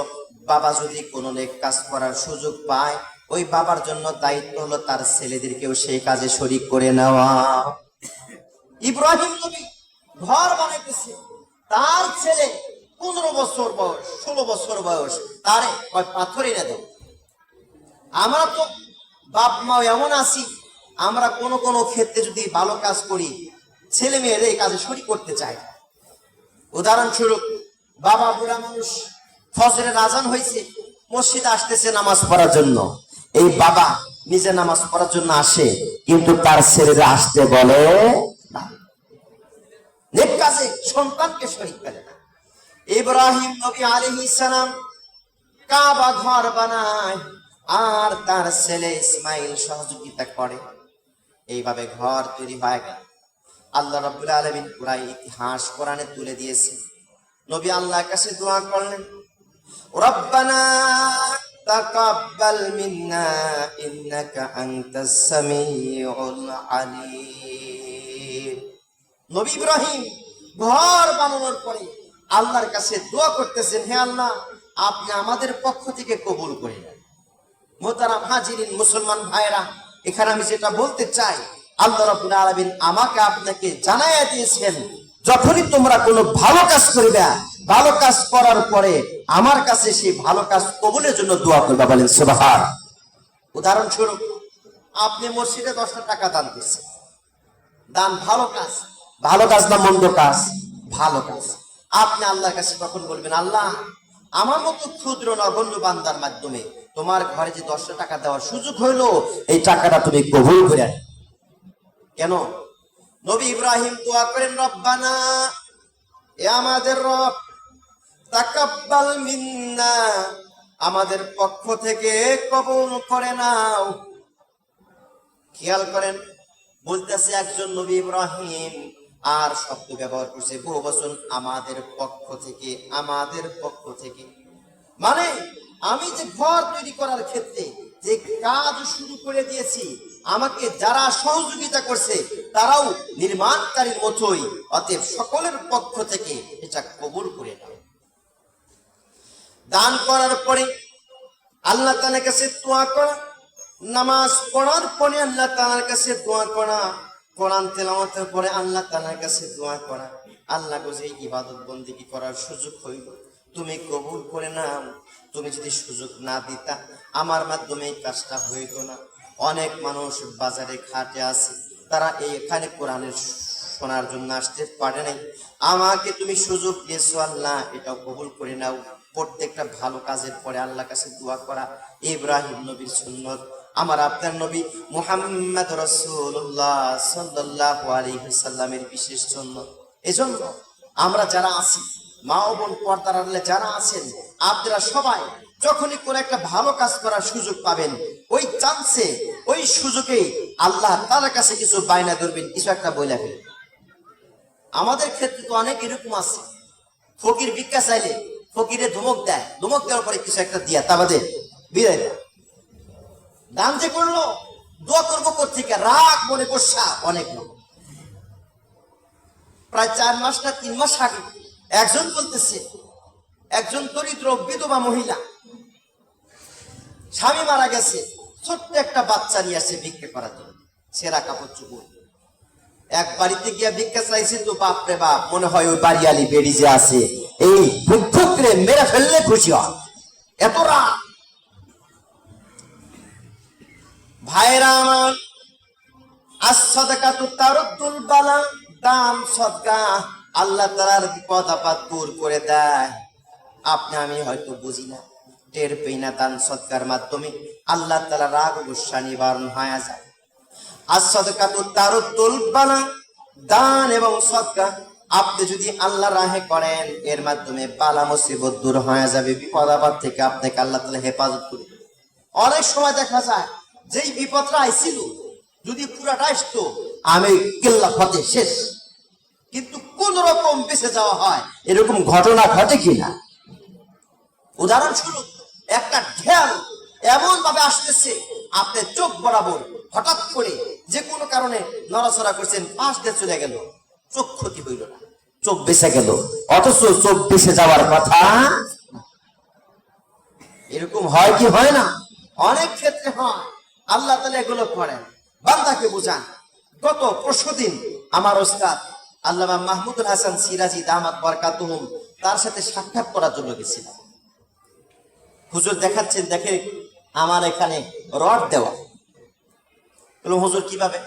Speaker 1: বাবা যদি কোনো নেক কাজ করার সুযোগ পায়, ওই বাবার জন্য দায়িত্ব হলো তার ছেলেদেরকেও সেই কাজে শরীক করে নেওয়া। ইব্রাহিম নবী ঘর বানাইতেছে, তার ছেলে 15 বছর বয়স, 16 বছর বয়স, তারে কয় পাথর এনে দাও। আমরা তো বাপ মা এমন আছি, আমরা কোনো কোনো ক্ষেত্রে যদি ভালো কাজ করি, ছেলে মেয়েরা এই কাজে শরীক করতে চায়। উদাহরণস্বরূপ, বাবা বুড়া মানুষ, ফজরের আজান হয়েছে, মসজিদে আসতেছে নামাজ পড়ার জন্য, এই বাবা নিজে নামাজ পড়ার জন্য আসে, কিন্তু তার ছেলেরা আসতে বলে না, নেক কাজে সন্তানকে শরীক করে না। ইব্রাহিম নবী আলাইহিস সালাম কাবা ঘর বানায়, আর তার ছেলে ইসমাইল সহযোগিতা করে, এইভাবে ঘর তৈরি হয়ে গেল। আল্লাহ রাব্বুল আলামিন পুরা ইতিহাস কোরআনে তুলে দিয়েছে। নবী আল্লাহর কাছে দোয়া করলেন, রব্বানা তাকাব্বাল মিন্না ইন্নাকা আনতাস সামিউল আলিম। নবী ইব্রাহিম ঘর বানানোর পরে আল্লাহর কাছে দোয়া করতেছেন, হে আল্লাহ, আপনি আমাদের পক্ষ থেকে কবুল করে নেন। মোহতারাম হাজিরিন, মুসলমান ভাইরা, এখানে আমি যেটা বলতে চাই, আল্লাহ রাব্বুল আলামিন আমাকে আপনাকে জানাইয়া দিয়েছেন, যখনই তোমরা কোনো ভালো কাজ করবে, ভালো কাজ করার পরে আমার কাছে সেই ভালো কাজ কবুলের জন্য দোয়া করবে, বলেন সুবহান। উদাহরণস্বরূপ, আপনি মসজিদে 10 টাকা দান করছেন, দান ভালো কাজ, ভালো কাজ না মন্দ কাজ? ভালো কাজ। আপনি আল্লাহর কাছে তখন বলবেন, আল্লাহ, আমার মতো ক্ষুদ্র নগণ্য বান্দার মাধ্যমে তোমার ঘরে যে 10 টাকা দেওয়ার সুযোগ হইলো, এই টাকাটা তুমি কবুল করে। কেন? নবী ইব্রাহিম দোয়া করেন, রব্বানা, এ আমাদের রব, তাকাব্বাল মিন্না, আমাদের পক্ষ থেকে কবুল করে নাও। খেয়াল করেন, বলতেছে একজন নবী ইব্রাহিম, আর শব্দ ব্যবহার করছে বহু বচন, আমাদের পক্ষ থেকে, আমাদের পক্ষ থেকে। মানে আমি যে ঘর তৈরি করার ক্ষেত্রে যে কাজ শুরু করে দিয়েছি, আমাকে যারা সহযোগিতা করছে তারাও নির্মাণকারীর মতোই, অতএব সকলের পক্ষ থেকে এটা কবুল করে নাও। দান করার পরে আল্লাহ তাআলার কাছে দোয়া করা, নামাজ পড়ার পরে আল্লাহ তাআলার কাছে দোয়া করা, কোরআন তেলাওয়াতের পরে আল্লাহ তাআলার কাছে দোয়া করা, আল্লাহ গো, যে ইবাদত বন্দেগী করার সুযোগ হইল তুমি কবুল করে নাও। তুমি যদি সুযোগ না দিতা, আমার মাধ্যমে এই কাজটা হইতো না। অনেক মানুষ বাজারে খাটে আছে, তারা এখানে কোরআনের শোনার জন্য আসতে পারে নাই, আমাকে তুমি সুযোগ দিয়েছো আল্লাহ, এটাও কবুল করে নাও। প্রত্যেকটা ভালো কাজের পরে আল্লাহর কাছে দোয়া করা ইব্রাহিম নবীর সুন্নত, আমার আপনার নবী মুহাম্মদ রাসূলুল্লাহ সাল্লাল্লাহু আলাইহি সাল্লামের বিশেষ সুন্নত। এজন্য আমরা যারা আছি, মা ও বোন পর্দার আড়ালে যারা আছেন, আপনারা সবাই যখনই কোন একটা ভালো কাজ করার সুযোগ পাবেন, ওই চান্সে ওই সুযোগে আল্লাহ তাআলার কাছে কিছু বায়না ধরবেন, কিছু একটা বইলা ফেলবেন। আমাদের ক্ষেত্রে তো অনেক এরকম আছে, ফকির ভিক্ষা চাইলে ফকিরে ধমক দেয়, ধমক দেওয়ার পরে কিছু একটা দিয়া তা বাদে বিদায় দেয়। দান যে করলো, দোয়া করবো কোত্থেকে, রাগ মনে গোসা অনেক লোক। প্রায় 4 মাস না 3 মাস আগে একজন বলতেছে, একজন দরিদ্র বিধবা মহিলা, স্বামী মারা গেছে, ছোট্ট একটা বাচ্চা নিয়ে আসছে ভিক্ষা করার জন্য, ছেঁড়া কাপড় চোপড়। এক বাড়িতে গিয়া ভিক্ষা চাইছে, তো বাপরে বাপ, মনে হয় ওই বাড়িয়ালি বেড়ি যে আছে এই বুদ্ধকে মেরে ফেললে খুশি হয়, এত রাগ। ভাইরা আমার, as-সাদাকাতু তারুদ্দুল বালা, দান সদকা আল্লাহ তাআলার বিপদ আপদ দূর করে দেয়। আপনি আমি হয়তো বুঝি না, টের পেই না, দান সদকার মাধ্যমে আল্লাহ তাআলা রাগ গুসা নিবারণ হয়ে যায়। as-সাদাকাতু তারুদ্দুল বালা, দান এবং সদকা আপনি যদি আল্লাহর রাহে করেন, এর মাধ্যমে বালা মুসিবত দূর হয়ে যাবে, বিপদ আপদ থেকে আপনাকে আল্লাহ তাআলা হেফাজত করবে। অনেক সময় দেখা যায় যেই বিপদটা আইছিল যদি পুরাটা আসতো, আমি কেল্লা ফতে শেষ, কিন্তু কোন রকম বেঁচে যাওয়া হয়, এরকম ঘটনা ঘটে কিনা? উদাহরণস্বরূপ, একটা ঢেল এমন ভাবে আসতেছে, আপনি চোখ বরাবর হঠাৎ করে যে কোনো কারণে নড়াচড়া করছেন, পাশ দিয়ে চলে গেল, চোখ ক্ষতি হইল না, চোখ বেঁচে গেল, অথচ চোখ বেঁচে যাওয়ার কথা। এরকম হয় কি হয় না? অনেক ক্ষেত্রে হয়। আল্লাহ তাআলা এগুলো করেন, বান্দাকে বুঝান। গত পরশুদিন আমার ওস্তাদ আল্লামা মাহমুদুল হাসান সিরাজি দামাত বরকাতুহুম, তার সাথে সাক্ষাৎ করার জন্য গেছিলাম। হুজুর দেখাচ্ছেন, দেখে আমার এখানে রড দেওয়া। বললাম হুজুর কিভাবে?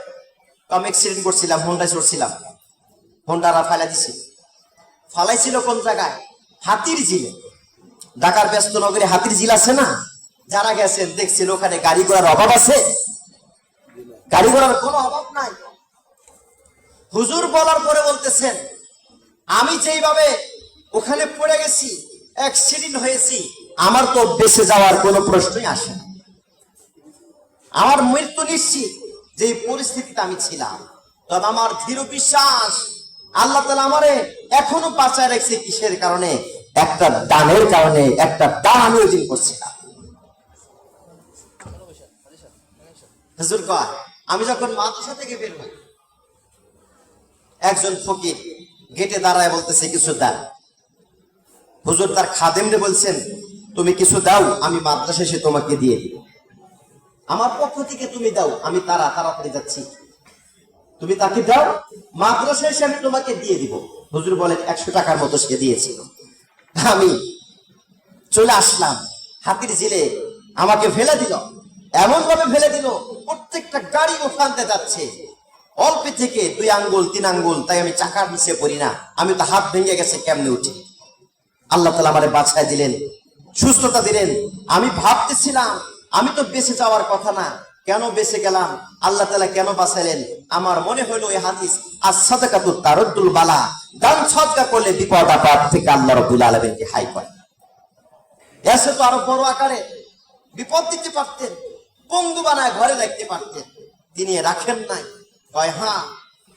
Speaker 1: আমি অ্যাক্সিডেন্ট করছিলাম, হোন্ডায় চড়ছিলাম, হোন্ডারা ফালা দিছিল। ফালাইছিল কোন জায়গায়? হাতির ঝিলে। ঢাকার ব্যস্ত নগরে হাতির ঝিল আছে না? যারা গেছেন দেখছিল ওখানে গাড়ি ঘোড়ার অভাব আছে? গাড়ি ঘোড়ার কোনো অভাব নাই। হুজুর বলার পরে বলতেছেন, আমি যেইভাবে ওখানে পড়ে গেছি, অ্যাক্সিডেন্ট হয়েছি, আমার তো বেঁচে যাওয়ার কোনো প্রশ্নই আসে না, আমার মৃত্যু নিশ্চিত। যে পরিস্থিতিতে আমি ছিলাম, তবে আমার দৃঢ় বিশ্বাস আল্লাহ তাআলা আমারে এখনো বাঁচায় রাখছে। কিসের কারণে? একটা দানের কারণে। একটা দান আমি ওই দিন করছিলাম। হুজুর কয়, আমি যখন মাদ্রাসা থেকে বের হই, একজন ফকির গেটে দাঁড়ায় বলতেছে কিছু দাও। হুজুর তার খাদেমরে বলছেন, তুমি কিছু দাও, আমি মাদ্রাসা এসে তোমাকে দিয়ে দিব। আমার পক্ষ থেকে তুমি দাও, আমি তাড়াতাড়ি যাচ্ছি, তুমি তাকে দাও, মাদ্রাসা এসে আমি তোমাকে দিয়ে দিব। হুজুর বলেন 100 টাকার মতো সে দিয়েছিল। আমি চলে আসলাম, হাতির ঝিলে আমাকে ফেলে দিল, এমন ভাবে ফেলে দিল, প্রত্যেকটা গাড়ি ওখানতে যাচ্ছে, অল্প থেকে 2 আঙ্গুল 3 আঙ্গুল, তাই আমি চাকার নিচে পড়ি না। আমি তো হাত ভেঙে গেছে, কেমনে উঠি? আল্লাহ তাআলা আমারে বাঁচায় দিলেন, সুস্থতা দিলেন। আমি ভাবতেছিলাম আমি তো বেঁচে যাওয়ার কথা না, কেন বেঁচে গেলাম? আল্লাহ তাআলা কেন বাঁচাইলেন? আমার মনে হলো এই হাদিস, as-সাদাকাতু তারুদ্দুল বালা, দান সদকা করলে বিপদ আপদ থেকে আল্লাহ রাব্বুল আলামিন হাই করে। এসে তো আরো বড় আকারে বিপদ দিতে পারতেন, পঙ্গু বানায় ঘরে রাখতে পারতেন, তিনি রাখেন নাই। কয় হ্যাঁ,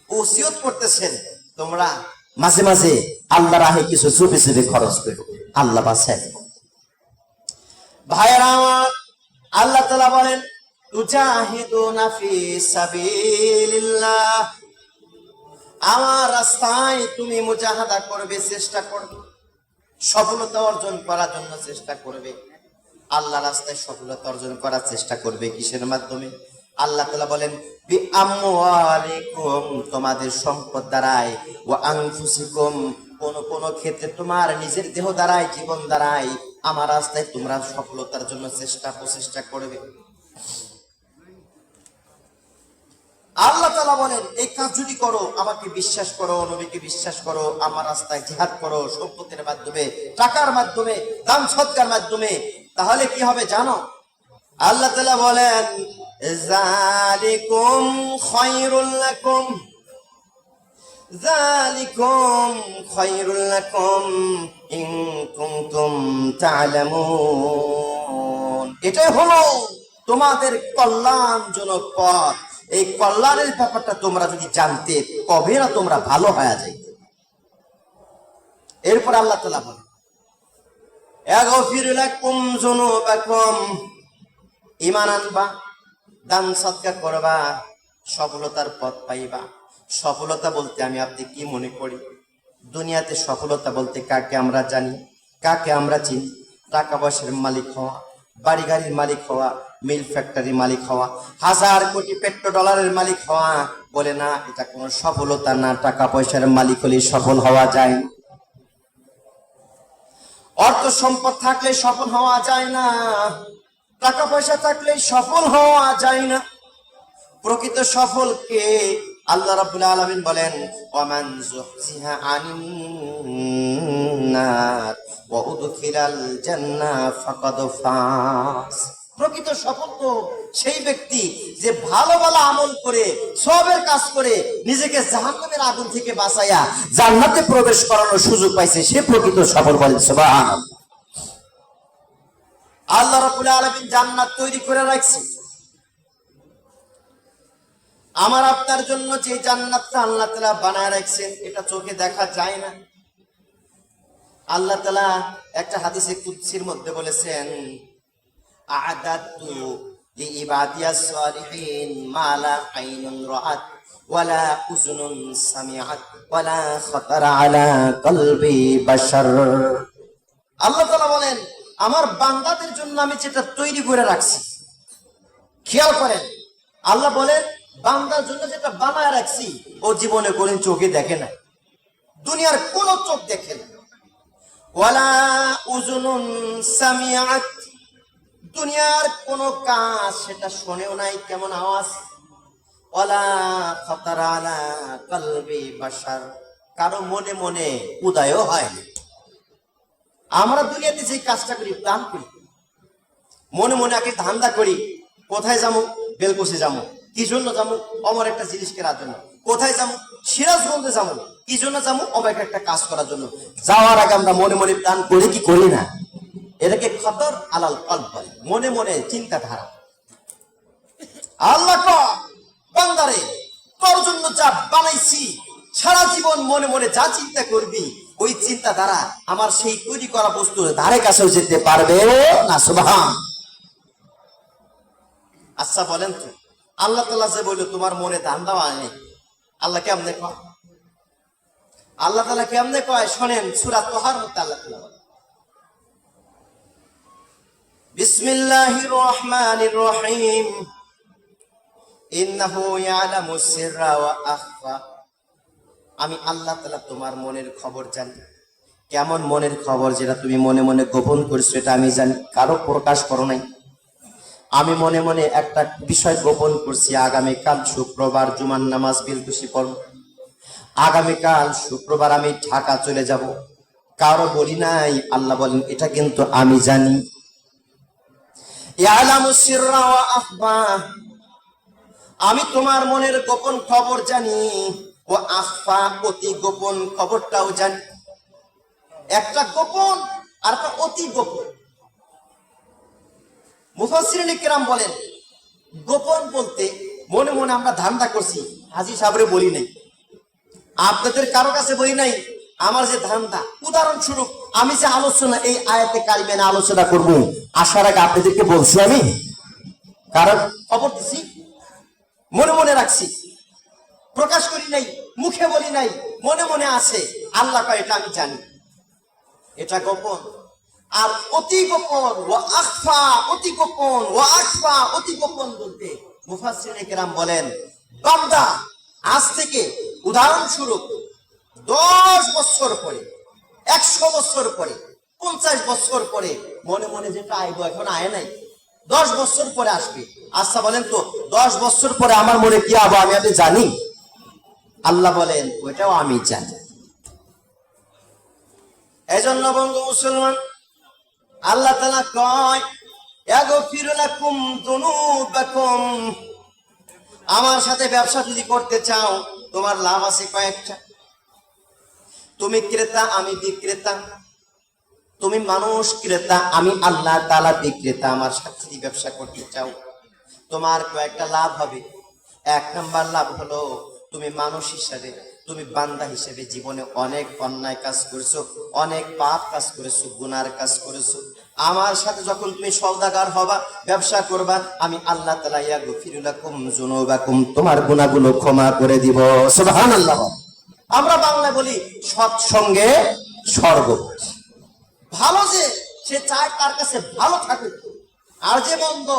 Speaker 1: ওসিয়ত করতেছেন, তোমরা মাঝে মাঝে আল্লাহ রাহে কিছু চুপি চুপি খরচ করো, আল্লাহ বাঁচায়। ভাইয়েরা আমার, আল্লাহ তাআলা বলেন, তুজাহিদুনা ফি সাবিলিল্লাহ, আমার রাস্তায় তুমি মুজাহাদা করবে, চেষ্টা করবে, সফলতা অর্জন করার জন্য চেষ্টা করবে। আল্লাহ রাস্তায় সফলতা অর্জন করার চেষ্টা করবে কিসের মাধ্যমে? আল্লাহ তাআলা বলেন, বি আমওয়ালিকুম, তোমাদের সম্পদ দ্বারাই, ওয়া আনফুসিকুম, কোন ক্ষেত্রে তোমার নিজের দেহ দ্বারাই, জীবন দ্বারাই আমার রাস্তায় তোমরা সফলতার জন্য প্রচেষ্টা করবে। আল্লাহ তাআলা বলেন এই কাজ যদি করো, আমাকে বিশ্বাস করো, নবীকে বিশ্বাস করো, আমার রাস্তায় জিহাদ করো, সম্পদের মাধ্যমে, টাকার মাধ্যমে, দান সদকার মাধ্যমে, তাহলে কি হবে জানো? আল্লাহ তাআলা বলেন যালিকুম খায়রুল লাকুম, যালিকুম খায়রুল লাকুম ইন কুনতুম তা'লামুন। এটাই হলো তোমাদের কল্যাণজনক পথ। এই কল্যাণের ব্যাপারটা তোমরা যদি জানতে, কবে না তোমরা ভালো হয়ে যাইতে। এরপর আল্লাহ তাআলা বলেন ইয়াগফির লাকুম যুনুবাকুম, ঈমান আনবা, দান সদকা করবা, সফলতার পথ পাইবা। সফলতা বলতে আমি আপনি কি মনে করি? দুনিয়াতে সফলতা বলতে কাকে আমরা জানি, কাকে আমরা চিনি? টাকা পয়সার মালিক হওয়া, বাড়ি গাড়ির মালিক হওয়া, মিল ফ্যাক্টরি মালিক হওয়া, হাজার কোটি পেট্রোডলারের মালিক হওয়া বলে না, এটা কোনো সফলতা না। টাকা পয়সার মালিক হলে সফল হওয়া যায় না। অর্থ সম্পদ থাকলে সফল হওয়া যায় না। টাকা পয়সা থাকলে সফল হওয়া যায় না। প্রকৃত সফল কে? আল্লাহ রাব্বুল আলামিন বলেন ওয়ামান যুহজিহা আনিন নার ওয়া উদখিলাল জান্নাহ ফাকাদ ফাজ। প্রকৃত সফল তো সেই ব্যক্তি যে ভালো ভালো আমল করে, সবের কাজ করে নিজেকে জাহান্নামের আগুন থেকে বাঁচাইয়া জান্নাতে প্রবেশ করানোর সুযোগ পাইছে, সে প্রকৃত সফল। বলেন সুবহানাল্লাহ। আল্লাহ রাব্বুল আলামিন জান্নাত তৈরি করে রাখছে। আমার আপনার জন্য যে জান্নাতটা আল্লাহ তাআলা বানায় রাখছেন, এটা চোখে দেখা যায় না। আল্লাহ তাআলা একটা হাদিসে কুদসির মধ্যে বলেছেন আ'দাতু লিইবাদিয়াস সালিহিন মা লা আইনুন রাআত ওয়ালা উযুনুন সামিআত ওয়ালা খাতারা আলা কলবি বাশার। আল্লাহ তাআলা বলেন আমার বান্দাদের জন্য আমি যেটা তৈরি করে রাখছি, খেয়াল করেন, আল্লাহ বলেন বান্দার জন্য যেটা বানায় রাখছি, ও জীবনে কোন চোখে দেখে না, দুনিয়ার কোন চোখ দেখে না। ওয়ালা উযুনুন সামিআত, দুনিয়ার কোন কাজ সেটা শোনেও নাই, কেমন আওয়াজ। ওয়ালা খাতারা আলা কলবি বাশার, কারো মনে মনে উদয়ও হয় না। আমরা দুনিয়াতে যে কাজটা করি, প্ল্যান করি, মনে মনে আগে ধান্দা করি, কোথায় যাবো? বেলকুশি যাবো। কি জন্য যাবো? আমার একটা জিনিস কেনার জন্য। কোথায় যাবো? সিরাজগঞ্জে যাবো। কি জন্য যাবো? আমার একটা কাজ করার জন্য। যাওয়ার আগে আমরা মনে মনে প্ল্যান করি কি করি না? এটাকে খতর আলাল কলব বলে, মনে মনে চিন্তাধারা। আল্লাহ কয় বান্দারে তোর জন্য যা বানাইছি, সারা জীবন মনে মনে যা চিন্তা করবি, ওই চিন্তা দ্বারা আমার সেই তৈরি করা বস্তুর ধারে কাছেও যেতে পারবে না। সুবহান। আচ্ছা বলেন তো, আল্লাহ তাআলা যে বলল তোমার মনে ধান্দা আনে, আল্লাহ কেমনে কয়? আল্লাহ তাআলা কেমনে কয় শোনেন, সূরা তাহার মধ্যে আল্লাহ তাআলা বলেন বিসমিল্লাহির রহমানির রহিম ইন্নাহু ইয়ালামুস সিররা ওয়া আখফা। আমি আল্লাহ তাআলা তোমার মনের খবর জানি। কেমন মনের খবর? যেটা তুমি মনে মনে গোপন করছো এটা আমি জানি, কারো প্রকাশ করো নাই। আমি মনে মনে একটা বিষয় গোপন করছি, আগামীকাল শুক্রবার জুমার নামাজ বিলকুশি পড়ব, আগামীকাল শুক্রবার আমি ঢাকা চলে যাব, কারো বলি নাই। আল্লাহ বলেন এটা কিন্তু আমি জানি। ইয়ালামুস সিররা ওয়া আখফা, আমি তোমার মনের গোপন খবর জানি, ও আখফা অতি গোপন খবরটাও জানি। একটা গোপন আর একটা অতি গোপন। মুফাসসিরিনে কেরাম বলেন গোপন বলতে মনে মনে আমরা ধান্দা করছি, হাজী সাহেবরে বলি নাই, আপনাদের কারো কাছে বলি নাই, আমার যে ধান্দা। উদাহরণস্বরূপ আমি যে আলোচনা এই আয়াতে কারিমে আলোচনা করব, আসার আগে আপনাদেরকে বলছি আমি, কারণ খবর দিছি, মনে মনে রাখছি, প্রকাশ করি নাই, মুখে বলি নাই, মনে মনে আছে। আল্লাহ কয় এটা আমি জানি, এটা গোপন। আর অতি গোপন ও আখফা, অতি গোপন ও আখফা, অতি গোপন বলতে মুফাসসিরিনে কেরাম বলেন বান্দা আজ থেকে উদাহরণস্বরূপ 10 বছর পরে, 100 বছর পরে, 50 বছর পরে মনে মনে যেটা আইব, এখন আয় নাই, 10 বছর পরে আসবে। আচ্ছা বলেন তো 10 বছর পরে আমার মনে কি হবে আমি আপনি জানি? আল্লাহ বলেন ওইটাও আমি জানি। এজন্য বন্ধু মুসলমান, আল্লাহ তাআলা কয় ইয়াগফিরু লাকুম যুনুবাকুম, আমার সাথে ব্যবসা যদি করতে চাও তোমার লাভ আছে কয়েকটা। তুমি ক্রেতা আমি বিক্রেতা, তুমি মানুষ ক্রেতা আমি আল্লাহ তাআলা বিক্রেতা, আমার সাথে যদি ব্যবসা করতে চাও তোমার কয়েকটা লাভ হবে। 1 নম্বর লাভ হলো তুমি মানুষ হিসাবে, তুমি বান্দা হিসেবে জীবনে অনেক অন্যায় কাজ করেছো, অনেক পাপ কাজ করেছো, গুনার কাজ করেছো। আমার সাথে যখন তুমি সওদাগার হবা, ব্যবসা করবা, আমি আল্লাহ তাআলা ইয়াগফিরু লাকুম যুনুবাকুম, তোমার গুনাহগুলো ক্ষমা করে দিব। সুবহানাল্লাহ। আমরা বাংলায় বলি সৎসঙ্গে স্বর্গ। ভালো যে সে চায় তার কাছে ভালো থাকুক, আর যে মন্দ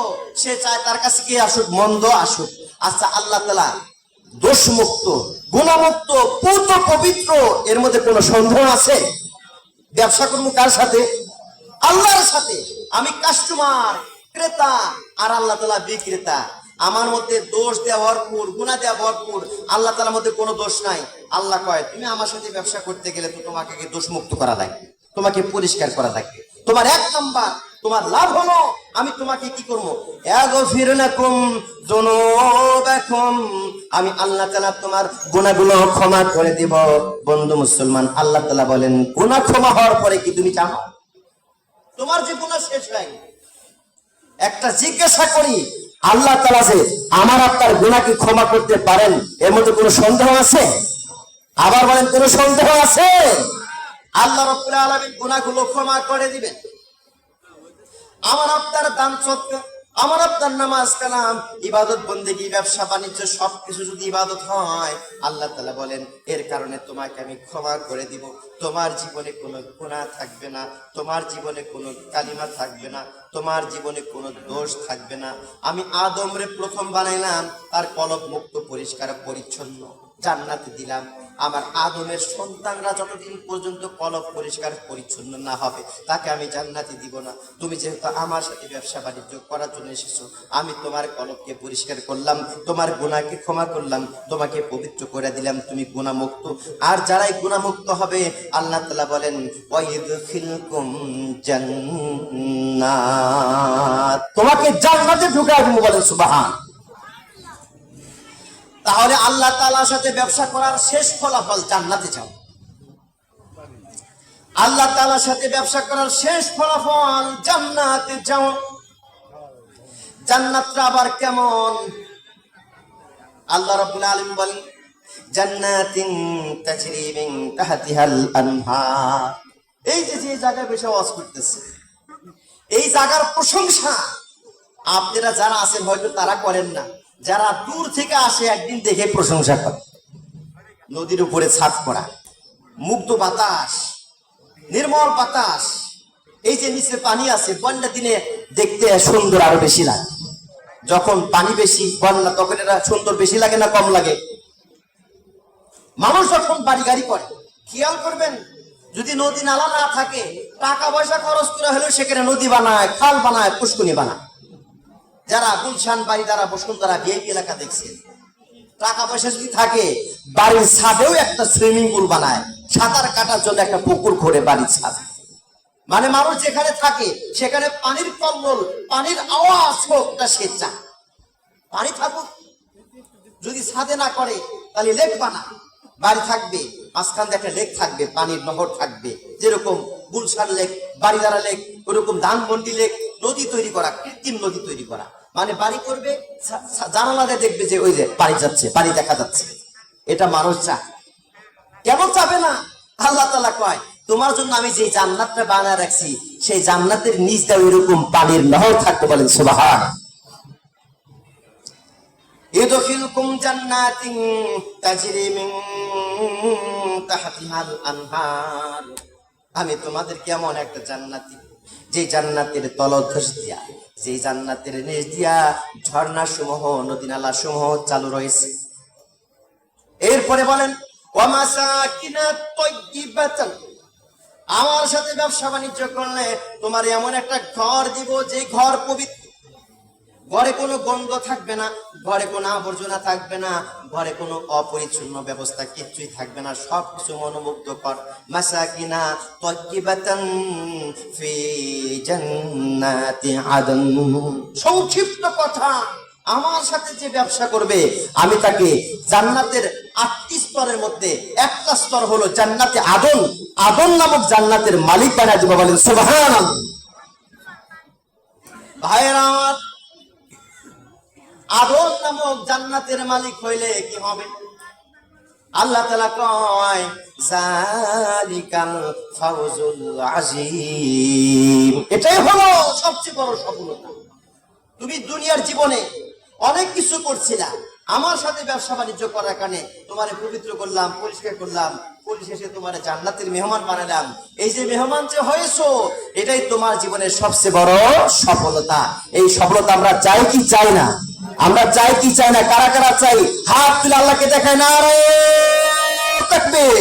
Speaker 1: সে চায় তার কাছে কি আসুক, মন্দ আসুক। আচ্ছা আল্লাহ তাআলা দোষমুক্ত, গুণমুক্ত, পূর্ণ পবিত্র, এর মধ্যে কোনো সন্দেহ আছে? ব্যবসা করবো কার সাথে? আল্লাহর সাথে। আমি কাস্টমার, ক্রেতা, আর আল্লাহ তাআলা বিক্রেতা। আমার মধ্যে দোষ দেওয়া ভরপুর, গুনাহ দেওয়া ভরপুর, আল্লাহ তাআলার মধ্যে কোনো দোষ নাই। আল্লাহ কয় তুমি আমার সাথে ব্যবসা করতে গেলে তো তোমাকে দোষ মুক্ত করা লাগবে, তোমাকে পরিষ্কার করা লাগবে। তোমার 1 নম্বর তোমার লাভ হলো আমি তোমাকে কি করবো, ইয়াগফিরু লাকুম যুনুবাকুম, আমি আল্লাহ তাআলা তোমার গুনাহগুলো ক্ষমা করে দিব। বন্ধু মুসলমান, আল্লাহ তাআলা বলেন গুনাহ ক্ষমা হওয়ার পরে কি তুমি জানো তোমার যে গুনাহ শেষ হয়? একটা জিজ্ঞাসা করি, আল্লাহ তাআলা যে আমার আপনার গুনাহ কি ক্ষমা করতে পারেন, এর মধ্যে কোনো সন্দেহ আছে? আবার বলেন কোনো সন্দেহ আছে? আল্লাহ রাব্বুল আলামিন গুনাহগুলো ক্ষমা করে দিবেন। আমার আপনার দান সদকা, আমার আপনার নামাজ কালাম, ইবাদত বন্দেগী, ব্যবসা বাণিজ্য সবকিছু যদি ইবাদত হয়, আল্লাহ তাআলা বলেন এর কারণে তোমাকে আমি ক্ষমা করে দিব। তোমার জীবনে কোনো গুনাহ থাকবে না, তোমার জীবনে কোনো কালিমা থাকবে না, তোমার জীবনে কোনো দোষ থাকবে না। আমি আদমরে প্রথম বানাইলাম, তার কলব মুক্ত, পরিষ্কার পরিচ্ছন্ন, জান্নাতে দিলাম। আমার আদমের সন্তানরা যতদিন পর্যন্ত কলব পরিষ্কার পরিচ্ছন্ন না হবে তাকে আমি জান্নাতে দিব না। তুমি যেহেতু আমার সাথে ব্যবসা বাণিজ্য করার জন্য এসেছো, আমি তোমার কলবকে পরিষ্কার করলাম, তোমার গুনাহকে ক্ষমা করলাম, তোমাকে পবিত্র করে দিলাম, তুমি গুনাহমুক্ত। আর যারাই গুনাহমুক্ত হবে আল্লাহ তাআলা বলেন ওয়াইদখিলকুম জান্নাত, তোমাকে জান্নাতে ঢুকায় দেব। বলেন সুবহান। তাহলে আল্লাহ তাআলার সাথে ব্যবসা করার শেষ ফলাফল জান্নাতে যাও। আল্লাহ তাআলার সাথে ব্যবসা করার শেষ ফলাফল জান্নাতে যাও। জান্নাতটা আবার কেমন? আল্লাহ রাব্বুল আলামিন বলেন জান্নাতিন তাজরি মিন তাহতিহাল আনহার। এই যে যে জায়গায় বসে ওয়াজ করতেছে, এই জায়গার প্রশংসা আপনারা যারা আছেন হয়তো তারা করেন না, যারা দূর থেকে আসে একদিন দেখে প্রশংসা করে। নদীর উপরে ছাদ করা, মুক্ত বাতাস, নির্মল বাতাস, এই যে নিচে পানি আছে, বন্যা দিনে দেখতে সুন্দর আরো বেশি লাগে। যখন পানি বেশি, বন্যা, তখন এটা সুন্দর বেশি লাগে না কম লাগে? মানুষ যখন বাড়ি গাড়ি করে, খেয়াল করবেন যদি নদী নালা না থাকে, টাকা পয়সা খরচ করে হলেও সেখানে নদী বানায়, খাল বানায়, পুষ্কুনি বানায়। যারা গুলশান, বাড়িদারা, বসুন্ধরা, ভিআইপি এলাকা দেখছেন, টাকা পয়সা যদি থাকে বাড়ির ছাদেও একটা সুইমিং পুল বানায়, সাঁতার কাটার জন্য একটা পুকুর করে বাড়ির ছাদে। মানে মানুষ যেখানে থাকে সেখানে পানির কল্লোল, পানির আওয়াজ হোক তা সে চায়। পানি থাকুক, যদি ছাদে না করে তাহলে লেক বানা, বাড়ি থাকবে, মাঝখান দিয়ে একটা লেক থাকবে, পানির নহর থাকবে। যেরকম গুলশান লেক, বাড়িদারা লেক, ওরকম ধানমন্ডি লেক, নদী তৈরি করা, কৃত্রিম নদী তৈরি করা। মানে বাড়ি করবে, জানালাতে দেখবে যে ওই যে পানি যাচ্ছে, পানি দেখা যাচ্ছে। এটা মানুষ চায়? কেন চাবে না? আল্লাহ তাআলা কয় তোমার জন্য আমি যে জান্নাতটা বানায় রাখছি, সেই জান্নাতের নিচ দিয়ে এরকম পানির নহর থাকতে। বলেন সুবহান। ইদখিলকুম জান্নাতিন তাজরি মিন তাহতিহাল আনহার, আমি তোমাদেরকে এমন একটা জান্নাত দিব, যে জান্নাতের তলদেশ দিয়া, যে জান্নাতের নিচ দিয়া ঝর্ণা সমূহ, নদী নালা সমূহ চালু রয়েছে। এরপরে বলেন ওয়া মাসাকিনা তাইয়্যিবাতান, আমার সাথে ব্যবসা বাণিজ্য করলে তোমার এমন একটা ঘর দিব যে ঘর পবিত্র, ঘরে কোনো গন্ধ থাকবে না, ঘরে কোনো আবর্জনা থাকবে না, ঘরে কোনো অপরিচ্ছন্ন ব্যবস্থা কিচ্ছুই থাকবে না, সবকিছু মনোমুগ্ধকর। মাসাকিনা তাইয়্যিবাতান ফি জান্নাতি আদন। সংক্ষিপ্ত কথা, আমার সাথে যে ব্যবসা করবে আমি তাকে জান্নাতের 8টি স্তরের মধ্যে একটা স্তর হলো জান্নাতে আদন, আদন নামক জান্নাতের মালিক বানায় দেব। বলেন সুবহানাল্লাহ। ভাইরা আমার, আদন নামক জান্নাতের মালিক হইলে কি হবে? আল্লাহ তাআলা কয় যালিকাল ফাওজুল আযীম। এটাই হলো সবচেয়ে বড় সফলতা। তুমি দুনিয়ার জীবনে অনেক কিছু করছিলা, আমার সাথে ব্যবসা বাণিজ্য করার কারণে তোমারে পবিত্র করলাম, পরিষ্কার করলাম, পরিশেষে তোমারে জান্নাতের মেহমান বানালাম। এই যে মেহমান যে হয়েছো, এটাই তোমার জীবনের সবচেয়ে বড় সফলতা। এই সফলতা আমরা চাই কি চাই না? আমরা চাই কি চাই না? কারা কারা চাই? হাত তুলে আল্লাহকে দেখায় না রে তাকবীর।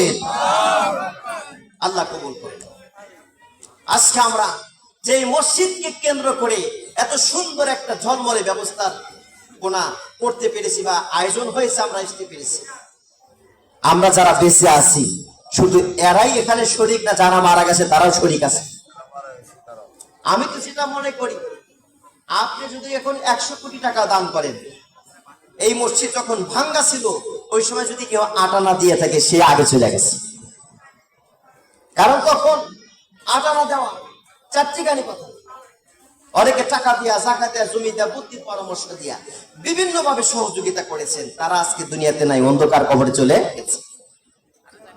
Speaker 1: আল্লাহ কবুল করে। আজকে আমরা যে মসজিদকে কেন্দ্র করে এত সুন্দর একটা ঝলমলে ব্যবস্থার কোনা করতে পেরেছি বা আয়োজন হয়েছে, আমরা আসতে পেরেছি। আমরা যারা বেঁচে আছি, শুধু এরাই এখানে শরীক না, যারা মারা গেছে তারাও শরীক আছে। আমি তো সেটা মনে করি, আপনি যদি এখন 100 কোটি টাকা দান করেন, এই মসজিদ যখন ভাঙ্গা ছিল ওই সময় যদি কেউ আটা না দিয়ে থাকে, সে আগে চলে গেছে। কারণ তখন আটা না দেওয়া চারটিখানি কথা। অনেকে টাকা দিয়া, জাকাত দিয়া, জমি দিয়া, বুদ্ধির পরামর্শ দিয়া বিভিন্ন ভাবে সহযোগিতা করেছেন, তারা আজকে দুনিয়াতে নাই, অন্ধকার কবরে চলে গেছে।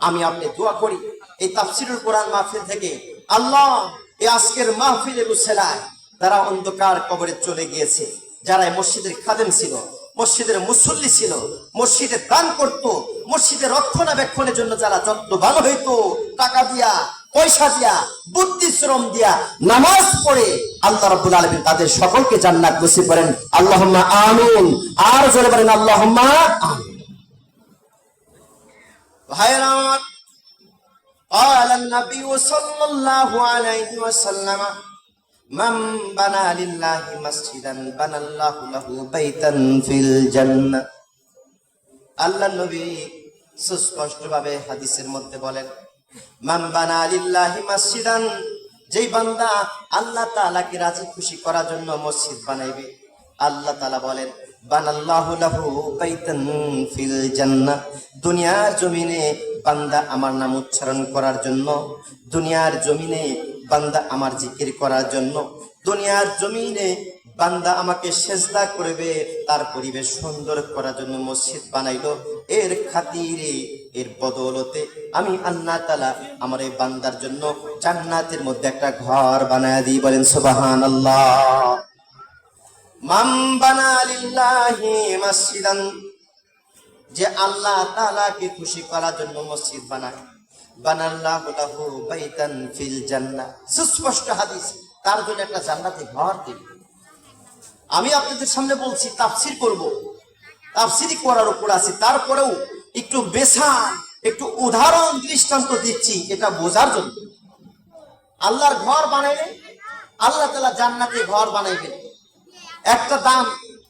Speaker 1: আমি আপনি দোয়া করি এই তাফসীরুল কোরআন মাহফিল থেকে আল্লাহ এই আজকের মাহফিলের উসিলায় তারা অন্ধকার কবরে চলে গিয়েছে, যারা মসজিদের খাদেম ছিল, মসজিদের মুসল্লি ছিল, মসজিদে দান করত, মসজিদের রক্ষণাবেক্ষণের জন্য যারা যত্নবান হইতো, টাকা দিয়া, পয়সা দিয়া, বুদ্ধি শ্রম দিয়া, নামাজ পড়ে, আল্লাহ রাব্বুল আলামিন তাদের সকলকে জান্নাত নসিব করেন। আল্লাহুম্মা আমিন। আর জোরে বলেন আল্লাহুম্মা আমিন। ভাইরা আমার, قال النبي صلى الله عليه وسلم من بنى لله مسجدا بنى الله له بيتا في الجنة। আল্লাহ নবী সুস্পষ্টভাবে হাদিসের মধ্যে বলেন, মান বানা লিল্লাহি মাসজিদান, যেই বান্দা আল্লাহ তাআলাকে রাজি খুশি করার জন্য মসজিদ বানাইবে, আল্লাহ তাআলা বলেন বানাল্লাহু লাহু বাইতান ফিল জান্নাহ। দুনিয়ার জমিনে বান্দা আমার নাম উচ্চারণ করার জন্য, দুনিয়ার জমিনে বান্দা আমার জিকির করার জন্য, দুনিয়ার জমিনে বান্দা আমাকে সেজদা করবে, তার পরিবেশ সুন্দর করার জন্য মসজিদ বানাইলো। এর খাতিরে, এর বদৌলতে আমি আল্লাহ তাআলা আমার এই বান্দার জন্য জান্নাতের মধ্যে একটা ঘর বানায় দিই। বলেন সুবহানাল্লাহ। মান বানা লিল্লাহি মাসজিদান, যে আল্লাহ তাআলাকে খুশি করার জন্য মসজিদ বানায়, বানাল্লাহু লাহু বাইতান ফিল জান্নাহ। সুস্পষ্ট হাদিস, তার জন্য একটা জান্নাতে ঘর দিবে। আমি আপনাদের সামনে বলছি, তাফসীর করব, তাফসীরই করার উপর আছে, তারপরেও একটু বেশা, একটু উদাহরণ দৃষ্টান্ত দিচ্ছি এটা বোঝার জন্য। আল্লাহর ঘর বানাইলে আল্লাহ তাআলা জান্নাতে ঘর বানাইবেন। একটা দান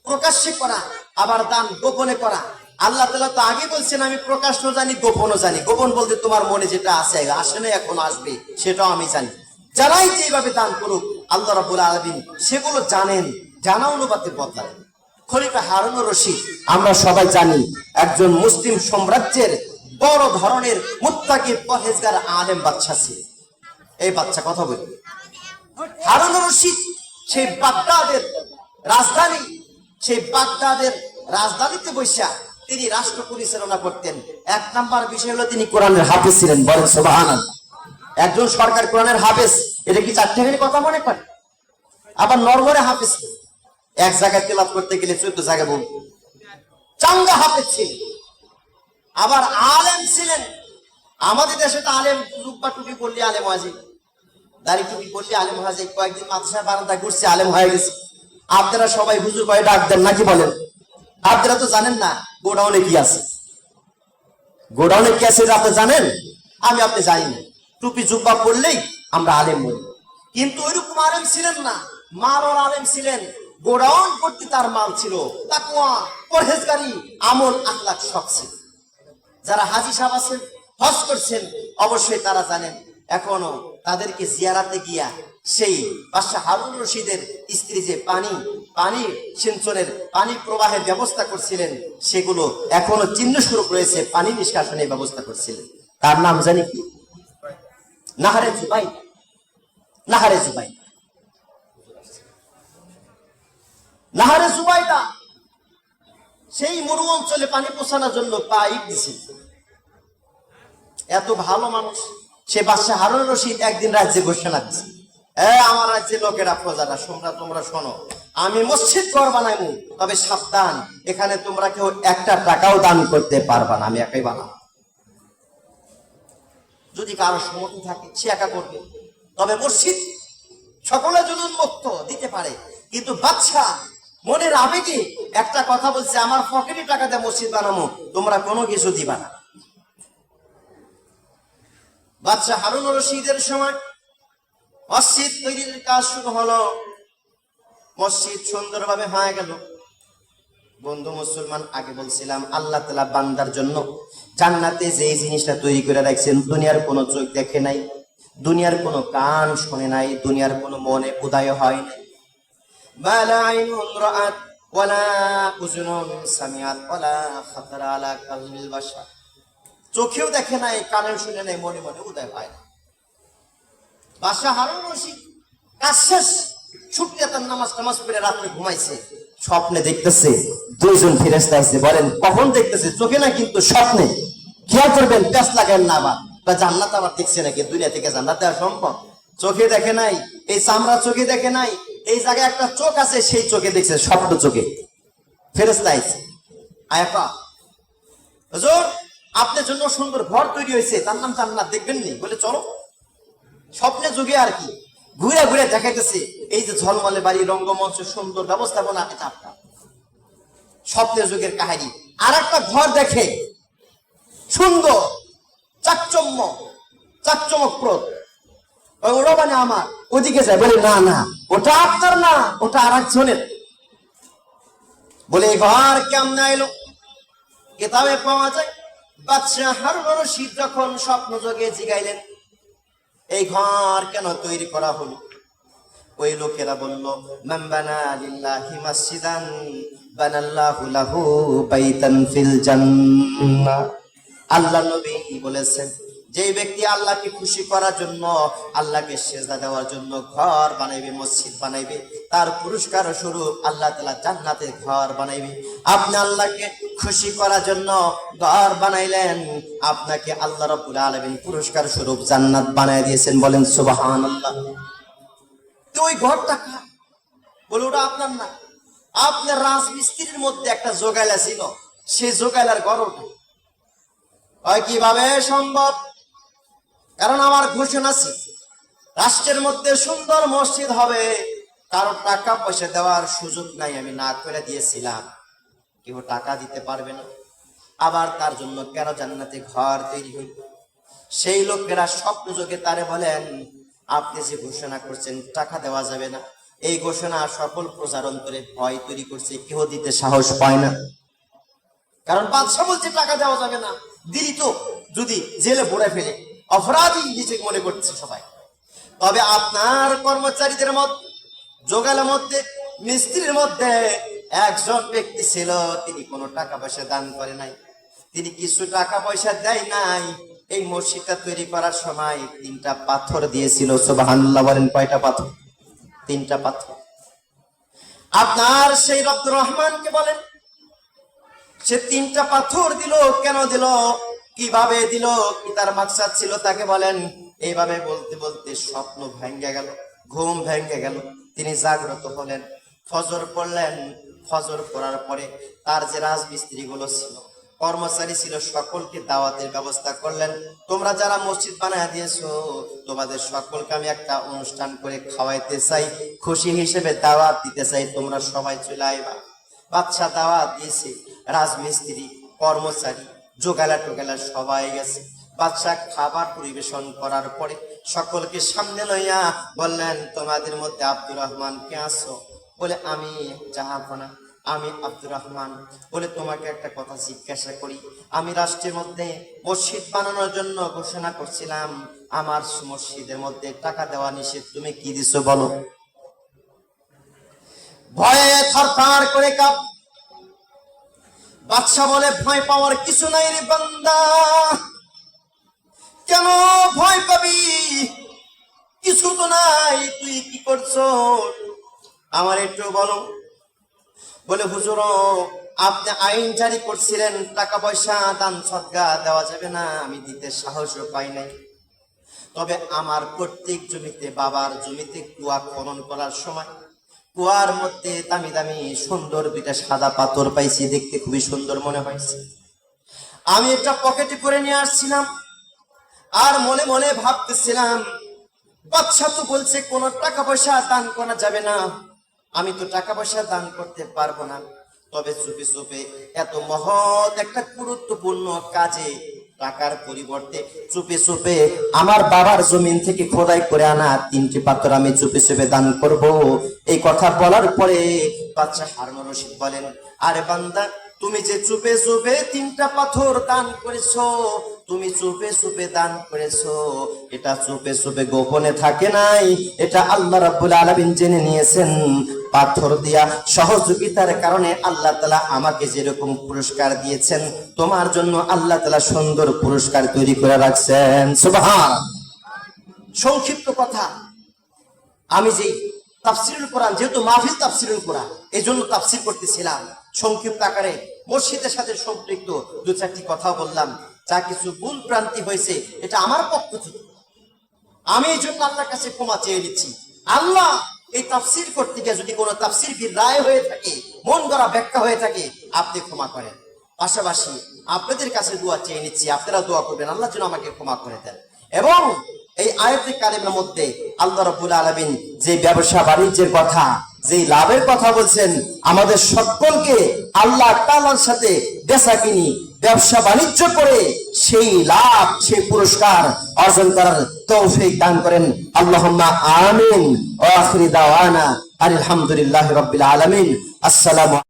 Speaker 1: প্রকাশ্যে করা, আবার দান গোপনে করা। আল্লাহ তাআলা তো আগে বলছেন আমি প্রকাশ্য জানি, গোপনও জানি। গোপন বলতে তোমার মনে যেটা আছে, আসে না, এখন আসবে, সেটাও আমি জানি। যারাই যেভাবে দান করুক আল্লাহ রাব্বুল আলামিন সেগুলো জানেন, জানা অনুপাতে বদলায়। খলিফা হারুনুর রশিদ আমরা সবাই জানি, একজন মুসলিম সাম্রাজ্যের বড় ধরনের মুত্তাকি পরহেজগার আলেম বাদশা ছিল। এই বাচ্চা কথা বলি, হারুনুর রশিদ সেই বাগদাদের রাজধানী, সেই বাগদাদের রাজধানীতে বসে তিনি রাষ্ট্র পরিচালনা করতেন। 1 নাম্বার বিষয় হলো তিনি কোরআনের হাফেজ ছিলেন। বলেন সুবহানাল্লাহ। একজন সরকার কোরআনের হাফেজ, এটা কি চারটি কথা মনে করে? আবার নরমরে হাফেজ, এক জায়গায় তেলাওয়াত করতে গেলে 14 জায়গায় বলব। চাঙ্গা হাফেজ ছিলেন, আবার আলেম ছিলেন। আমাদের দেশে তো আলেম জুব্বা টুপি পরলে আলেম হাজি, দাড়ি টুপি পরলে আলেম হাজি। কয়েকদিন মাদ্রাসা বারান্দা ঘুরছে, আলেম হয়ে গেছে। আপনারা সবাই হুজুর কয়ে ডাক দেন নাকি বলেন? আপনারা তো জানেন না গোডাউনে কি আছে, গোডাউনে কি আছে আপনি জানেন? আমি আপনি জানি না। টুপি জুব্বা পরলেই আমরা আলেম বলি, কিন্তু ওইরকম আলেম ছিলেন না। মারর আলেম ছিলেন, গোডাউন ভর্তি তার মাল ছিল, তাকওয়া, পরহেজগারি, আমল, আখলাক সব ছিল। যারা হাজী সাহেব আছেন, হজ করছেন, অবশ্যই তারা জানেন এখনো তাদেরকে জিয়ারাতে গিয়া সেই বাদশাহ হারুন রশিদের স্ত্রী যে পানি সিঞ্চনের পানি প্রবাহের ব্যবস্থা করছিলেন, সেগুলো এখনো চিহ্ন স্বরূপ রয়েছে, পানি নিষ্কাশনের ব্যবস্থা করছিলেন। তার নাম জানি কি? নাহারে জুবাই। নাহারে জুবাই, নাহারে জুবাইদা সেই মরু অঞ্চলে পানি পৌঁছানোর জন্য পাইপ দিছিল। এত ভালো মানুষ সে বাদশাহ হারুন রশিদ একদিন রাজ্যে ঘোষণা দিচ্ছে, আমার রাজ্যের লোকেরা, প্রজারা, তোমরা শোনো, আমি মসজিদ ঘর বানাইবো, তবে সাবধান, এখানে তোমরা কেউ একটা টাকাও দান করতে পারবা না, আমি একাই বানাবো। যদি কারো সমর্থ থাকে সে একা করবে, তবে মসজিদ সকলের জন্য উন্মুক্ত, দিতে পারে। কিন্তু বাদশাহ মনের আবেগে একটা কথা বলছে, আমার পকেটে টাকা দিয়ে মসজিদ বানাবো, তোমরা কোনো কিছু দিবা না। বাদশাহ হারুন রশিদের সময় মসজিদ তৈরির কাজ শুরু হলো, মসজিদ সুন্দরভাবে হয়ে গেল। বন্ধু মুসলমান, আগে বলছিলাম আল্লাহ তাআলা বান্দার জন্য জান্নাতে যে জিনিসটা তৈরি করে রাখছেন, দুনিয়ার কোনো চোখ দেখে নাই, দুনিয়ার কোনো কান শুনে নাই, দুনিয়ার কোনো মনে উদয় হয় নাই। মালা আইনুন রাআত ওয়ালা উযুনুন সামিআত ওয়ালা খাতারা আলা কালবিল বাশার। চোখেও দেখে নাই, কানেও শুনে নাই, মনে মনে উদয় হয় না। বাদশাহ হারুন রশিদ কাজ শেষ, ছুটতে তার নামাজ পড়ে রাত্রে ঘুমাইছে, স্বপ্নে দেখতেছে দুইজন ফেরেশতা এসে, বলেন কখন দেখতেছে? চোখে না, কিন্তু স্বপ্নে। খেয়াল করবেন, প্যাস লাগান না, আবার জান্নাত আবার দেখছে নাকি? দুনিয়া থেকে জান্নাত দেওয়া সম্ভব? চোখে দেখে নাই, এই চামড়া চোখে দেখে নাই, এই জায়গায় একটা চোখ আছে, সেই চোখে দেখছে, স্বপ্ন চোখে ফেরেশতা আইছে। আয়াপা হুজুর, আপনার জন্য সুন্দর ঘর তৈরি হয়েছে, তার নাম জান্নাত, দেখবেন নি? বলে চলো। স্বপ্নে যুগে আর কি, ঘুরে ঘুরে দেখাইতেছে এই যে ঝলমলে বাড়ি, রঙ্গমঞ্চ, সুন্দর ব্যবস্থাপনা, এটা আপনার স্বপ্নের যুগের কাহিনী। আর একটা ঘর দেখে সুন্দর, চাকচমকপ্রদ, ওটা মানে আমার, ওদিকে যায়, বলে না না, ওটা আপনার না, ওটা আর একজনের। বলে এই ঘর কেমন আইলো? কিতাবে পাওয়া যায়, বাদশাহ হারুন রশিদ যখন স্বপ্ন যোগে জিগাইলেন এই ঘর কেন তৈরি করা হলো, ওই লোকেরা বলল, মান বানা লিল্লাহি মাসজিদান বানাল্লাহু লাহু বাইতান ফিল জান্নাহ। আল্লাহ নবী বলেছেন, যে ব্যক্তি আল্লাহকে খুশি করার জন্য, আল্লাহকে সেজদা দেওয়ার জন্য ঘর বানাইবে, মসজিদ বানাইবে, তার পুরস্কার স্বরূপ আল্লাহ তাআলা জান্নাতে ঘর বানাইবে। আপনি আল্লাহকে খুশি করার জন্য ঘর বানাইলেন, আপনাকে আল্লাহ রাব্বুল আলামিন পুরস্কার স্বরূপ জান্নাত বানায় দিয়েছেন। বলেন সুবহানাল্লাহ। তো ওই ঘরটা কার? বলে ওটা আপনার না, আপনার রাজমিস্ত্রির মধ্যে একটা জোগাইলা ছিল, সেই জোগাইলার ঘর ওটা। হয় কিভাবে সম্ভব? কারণ আমার ঘোষণা ছিল রাষ্ট্রের মধ্যে সুন্দর মসজিদ হবে, কারো টাকা পয়সা দেওয়ার সুযোগ নাই, আমি না করে দিয়েছিলাম, কেউ টাকা দিতে পারবে না। আবার তার জন্য কেন জান্নাতে ঘর তৈরি হইল? সেই লোকেরা স্বপ্ন যোগে তারে বলেন, আপনি যে ঘোষণা করছেন টাকা দেওয়া যাবে না, এই ঘোষণা সকল প্রজার অন্তরে ভয় তৈরি করছে, কেউ দিতে সাহস পায় না। কারণ বাদশাহ বলছে টাকা দেওয়া যাবে না, দিলি তো যদি জেলে ভরে ফেলে, অপরাধী নিজেকে মনে করছে সবাই। তবে আপনার কর্মচারীদের মধ্যে, জোগালের মধ্যে, মিস্ত্রির মধ্যে একজন ব্যক্তি ছিল, তিনি কোনো টাকা পয়সা দান করে নাই, তিনি কিছু টাকা পয়সা দেয় নাই। এই মসজিদটা তৈরি করার সময় 3টা পাথর দিয়েছিল। সুবহানাল্লাহ বলেন। কয়টা পাথর? 3টা পাথর। আপনার সেই রব্বুর রহমানকে বলেন, সে 3টা পাথর দিল, কেন দিল, কিভাবে দিল, কি তার মাকসাদ ছিল, তাকে বলেন। এইভাবে বলতে বলতে স্বপ্ন ভেঙে গেল, ঘুম ভেঙে গেল, তিনি জাগ্রত হলেন, ফজর পড়লেন। ফজর পড়ার পরে তার যে রাজমিস্ত্রি গুলো ছিল, কর্মচারী ছিল, সকলকে দাওয়াতের ব্যবস্থা করলেন। তোমরা যারা মসজিদ বানায় দিয়েছো, তোমাদের সকলকে আমি একটা অনুষ্ঠান করে খাওয়াইতে চাই, খুশি হিসেবে দাওয়াত দিতে চাই, তোমরা সবাই চলে আইবা। বাদশা দাওয়াত দিয়েছে, রাজমিস্ত্রি, কর্মচারী, জোগালা টোগালা সবাই গেছে। বাদশাহ খাবার পরিবেশন করার পরে সকলকে সামনে লইয়া বললেন, তোমাদের মধ্যে আব্দুর রহমান কে আছো? বলে আমি জাহাপনা, আমি আব্দুর রহমান। বলে তোমাকে একটা কথা জিজ্ঞাসা করি, আমি রাষ্ট্রের মধ্যে মসজিদ বানানোর জন্য ঘোষণা করছিলাম, আমার মসজিদের মধ্যে টাকা দেওয়া নিষেধ, তুমি কি দিছো বলো? ভয়ে থরথর করে কাঁপ। বাদশা বলে ভয় পাওয়ার কিছু নাই রে বান্দা, কেন ভয় পাবি? কিছু তো নাই, তুই কি করছো আমার একটু বলো। বলে হুজুর, আপনি আইন জারি করছিলেন টাকা পয়সা দান সদকা দেওয়া যাবে না, আমি দিতে সাহসও পাই নাই। তবে আমার প্রত্যেক জমিতে, বাবার জমিতে কুয়া খনন করার সময় কুয়ার মধ্যে দামি দামি সুন্দর দুইটা সাদা পাথর পাইছি, দেখতে খুবই সুন্দর মনে হয়েছে। আমি একটা পকেটে করে নিয়ে আসছিলাম, আর মনে মনে ভাবতেছিলাম, বাদশা তো বলছে কোনো টাকা পয়সা দান করা যাবে না, আমি তো টাকা পয়সা দান করতে পারবো না। তবে চুপে চুপে এত মহৎ একটা গুরুত্বপূর্ণ কাজে টাকার পরিবর্তে চুপে চুপে আমার বাবার জমিন থেকে খোদাই করে আনা 3টি পাথর আমি চুপে চুপে দান করব। এই কথা বলার পরে বাদশা হারুন রশিদ বলেন, আরে বান্দা, তুমি যে চুপে চুপে 3টা পাথর দান করেছো, তুমি চুপে চুপে দান করেছো, এটা চুপে চুপে গোপনে থাকে নাই, এটা আল্লাহ রাব্বুল আলামিন জেনে নিয়েছেন। পাথর দিয়া সহযোগিতার কারণে আল্লাহ তাআলা আমাকে যেরকম পুরস্কার দিয়েছেন, তোমার জন্য আল্লাহ তাআলা সুন্দর পুরস্কার তৈরি করে রাখছেন। সুবহানাল্লাহ। সংক্ষিপ্ত কথা, আমি যে তাফসিরুল কোরআন, যেহেতু মাহফিল তাফসিরুল কোরআন, এই জন্য তাফসির করতেছিলাম সংক্ষিপ্ত আকারে, মসজিদের সাথে সম্পৃক্ত 2-4টি কথা বললাম। যা কিছু ভুল ভ্রান্তি হয়েছে এটা আমার পক্ষ থেকে, আমি এই জন্য আল্লাহর কাছে ক্ষমা চেয়ে নিচ্ছি। আল্লাহ, এই তাফসির করতে গিয়ে যদি কোনো তাফসির রায় হয়ে থাকে, মন গড়া ব্যাখ্যা হয়ে থাকে, আপনি ক্ষমা করেন। পাশাপাশি আপনাদের কাছে দোয়া চেয়ে নিচ্ছি, আপনারা দোয়া করবেন আল্লাহ যেন আমাকে ক্ষমা করে দেন। এবং এই আয়াতে কারিমের মধ্যে আল্লাহ রাব্বুল আলামিন যে ব্যবসা বাণিজ্যের কথা, যে লাভের কথা বলছেন, আমাদের সকলকে আল্লাহ তাআলার সাথে বেচাকিনি ব্যবসা বাণিজ্য করে সেই লাভ, সেই পুরস্কার অর্জন করার তৌফিক দান করেন। আল্লাহুম্মা আমিন। ওয়া আখিরি দাওয়ানা আলহামদুলিল্লাহি রাব্বিল আলামিন। আসসালামু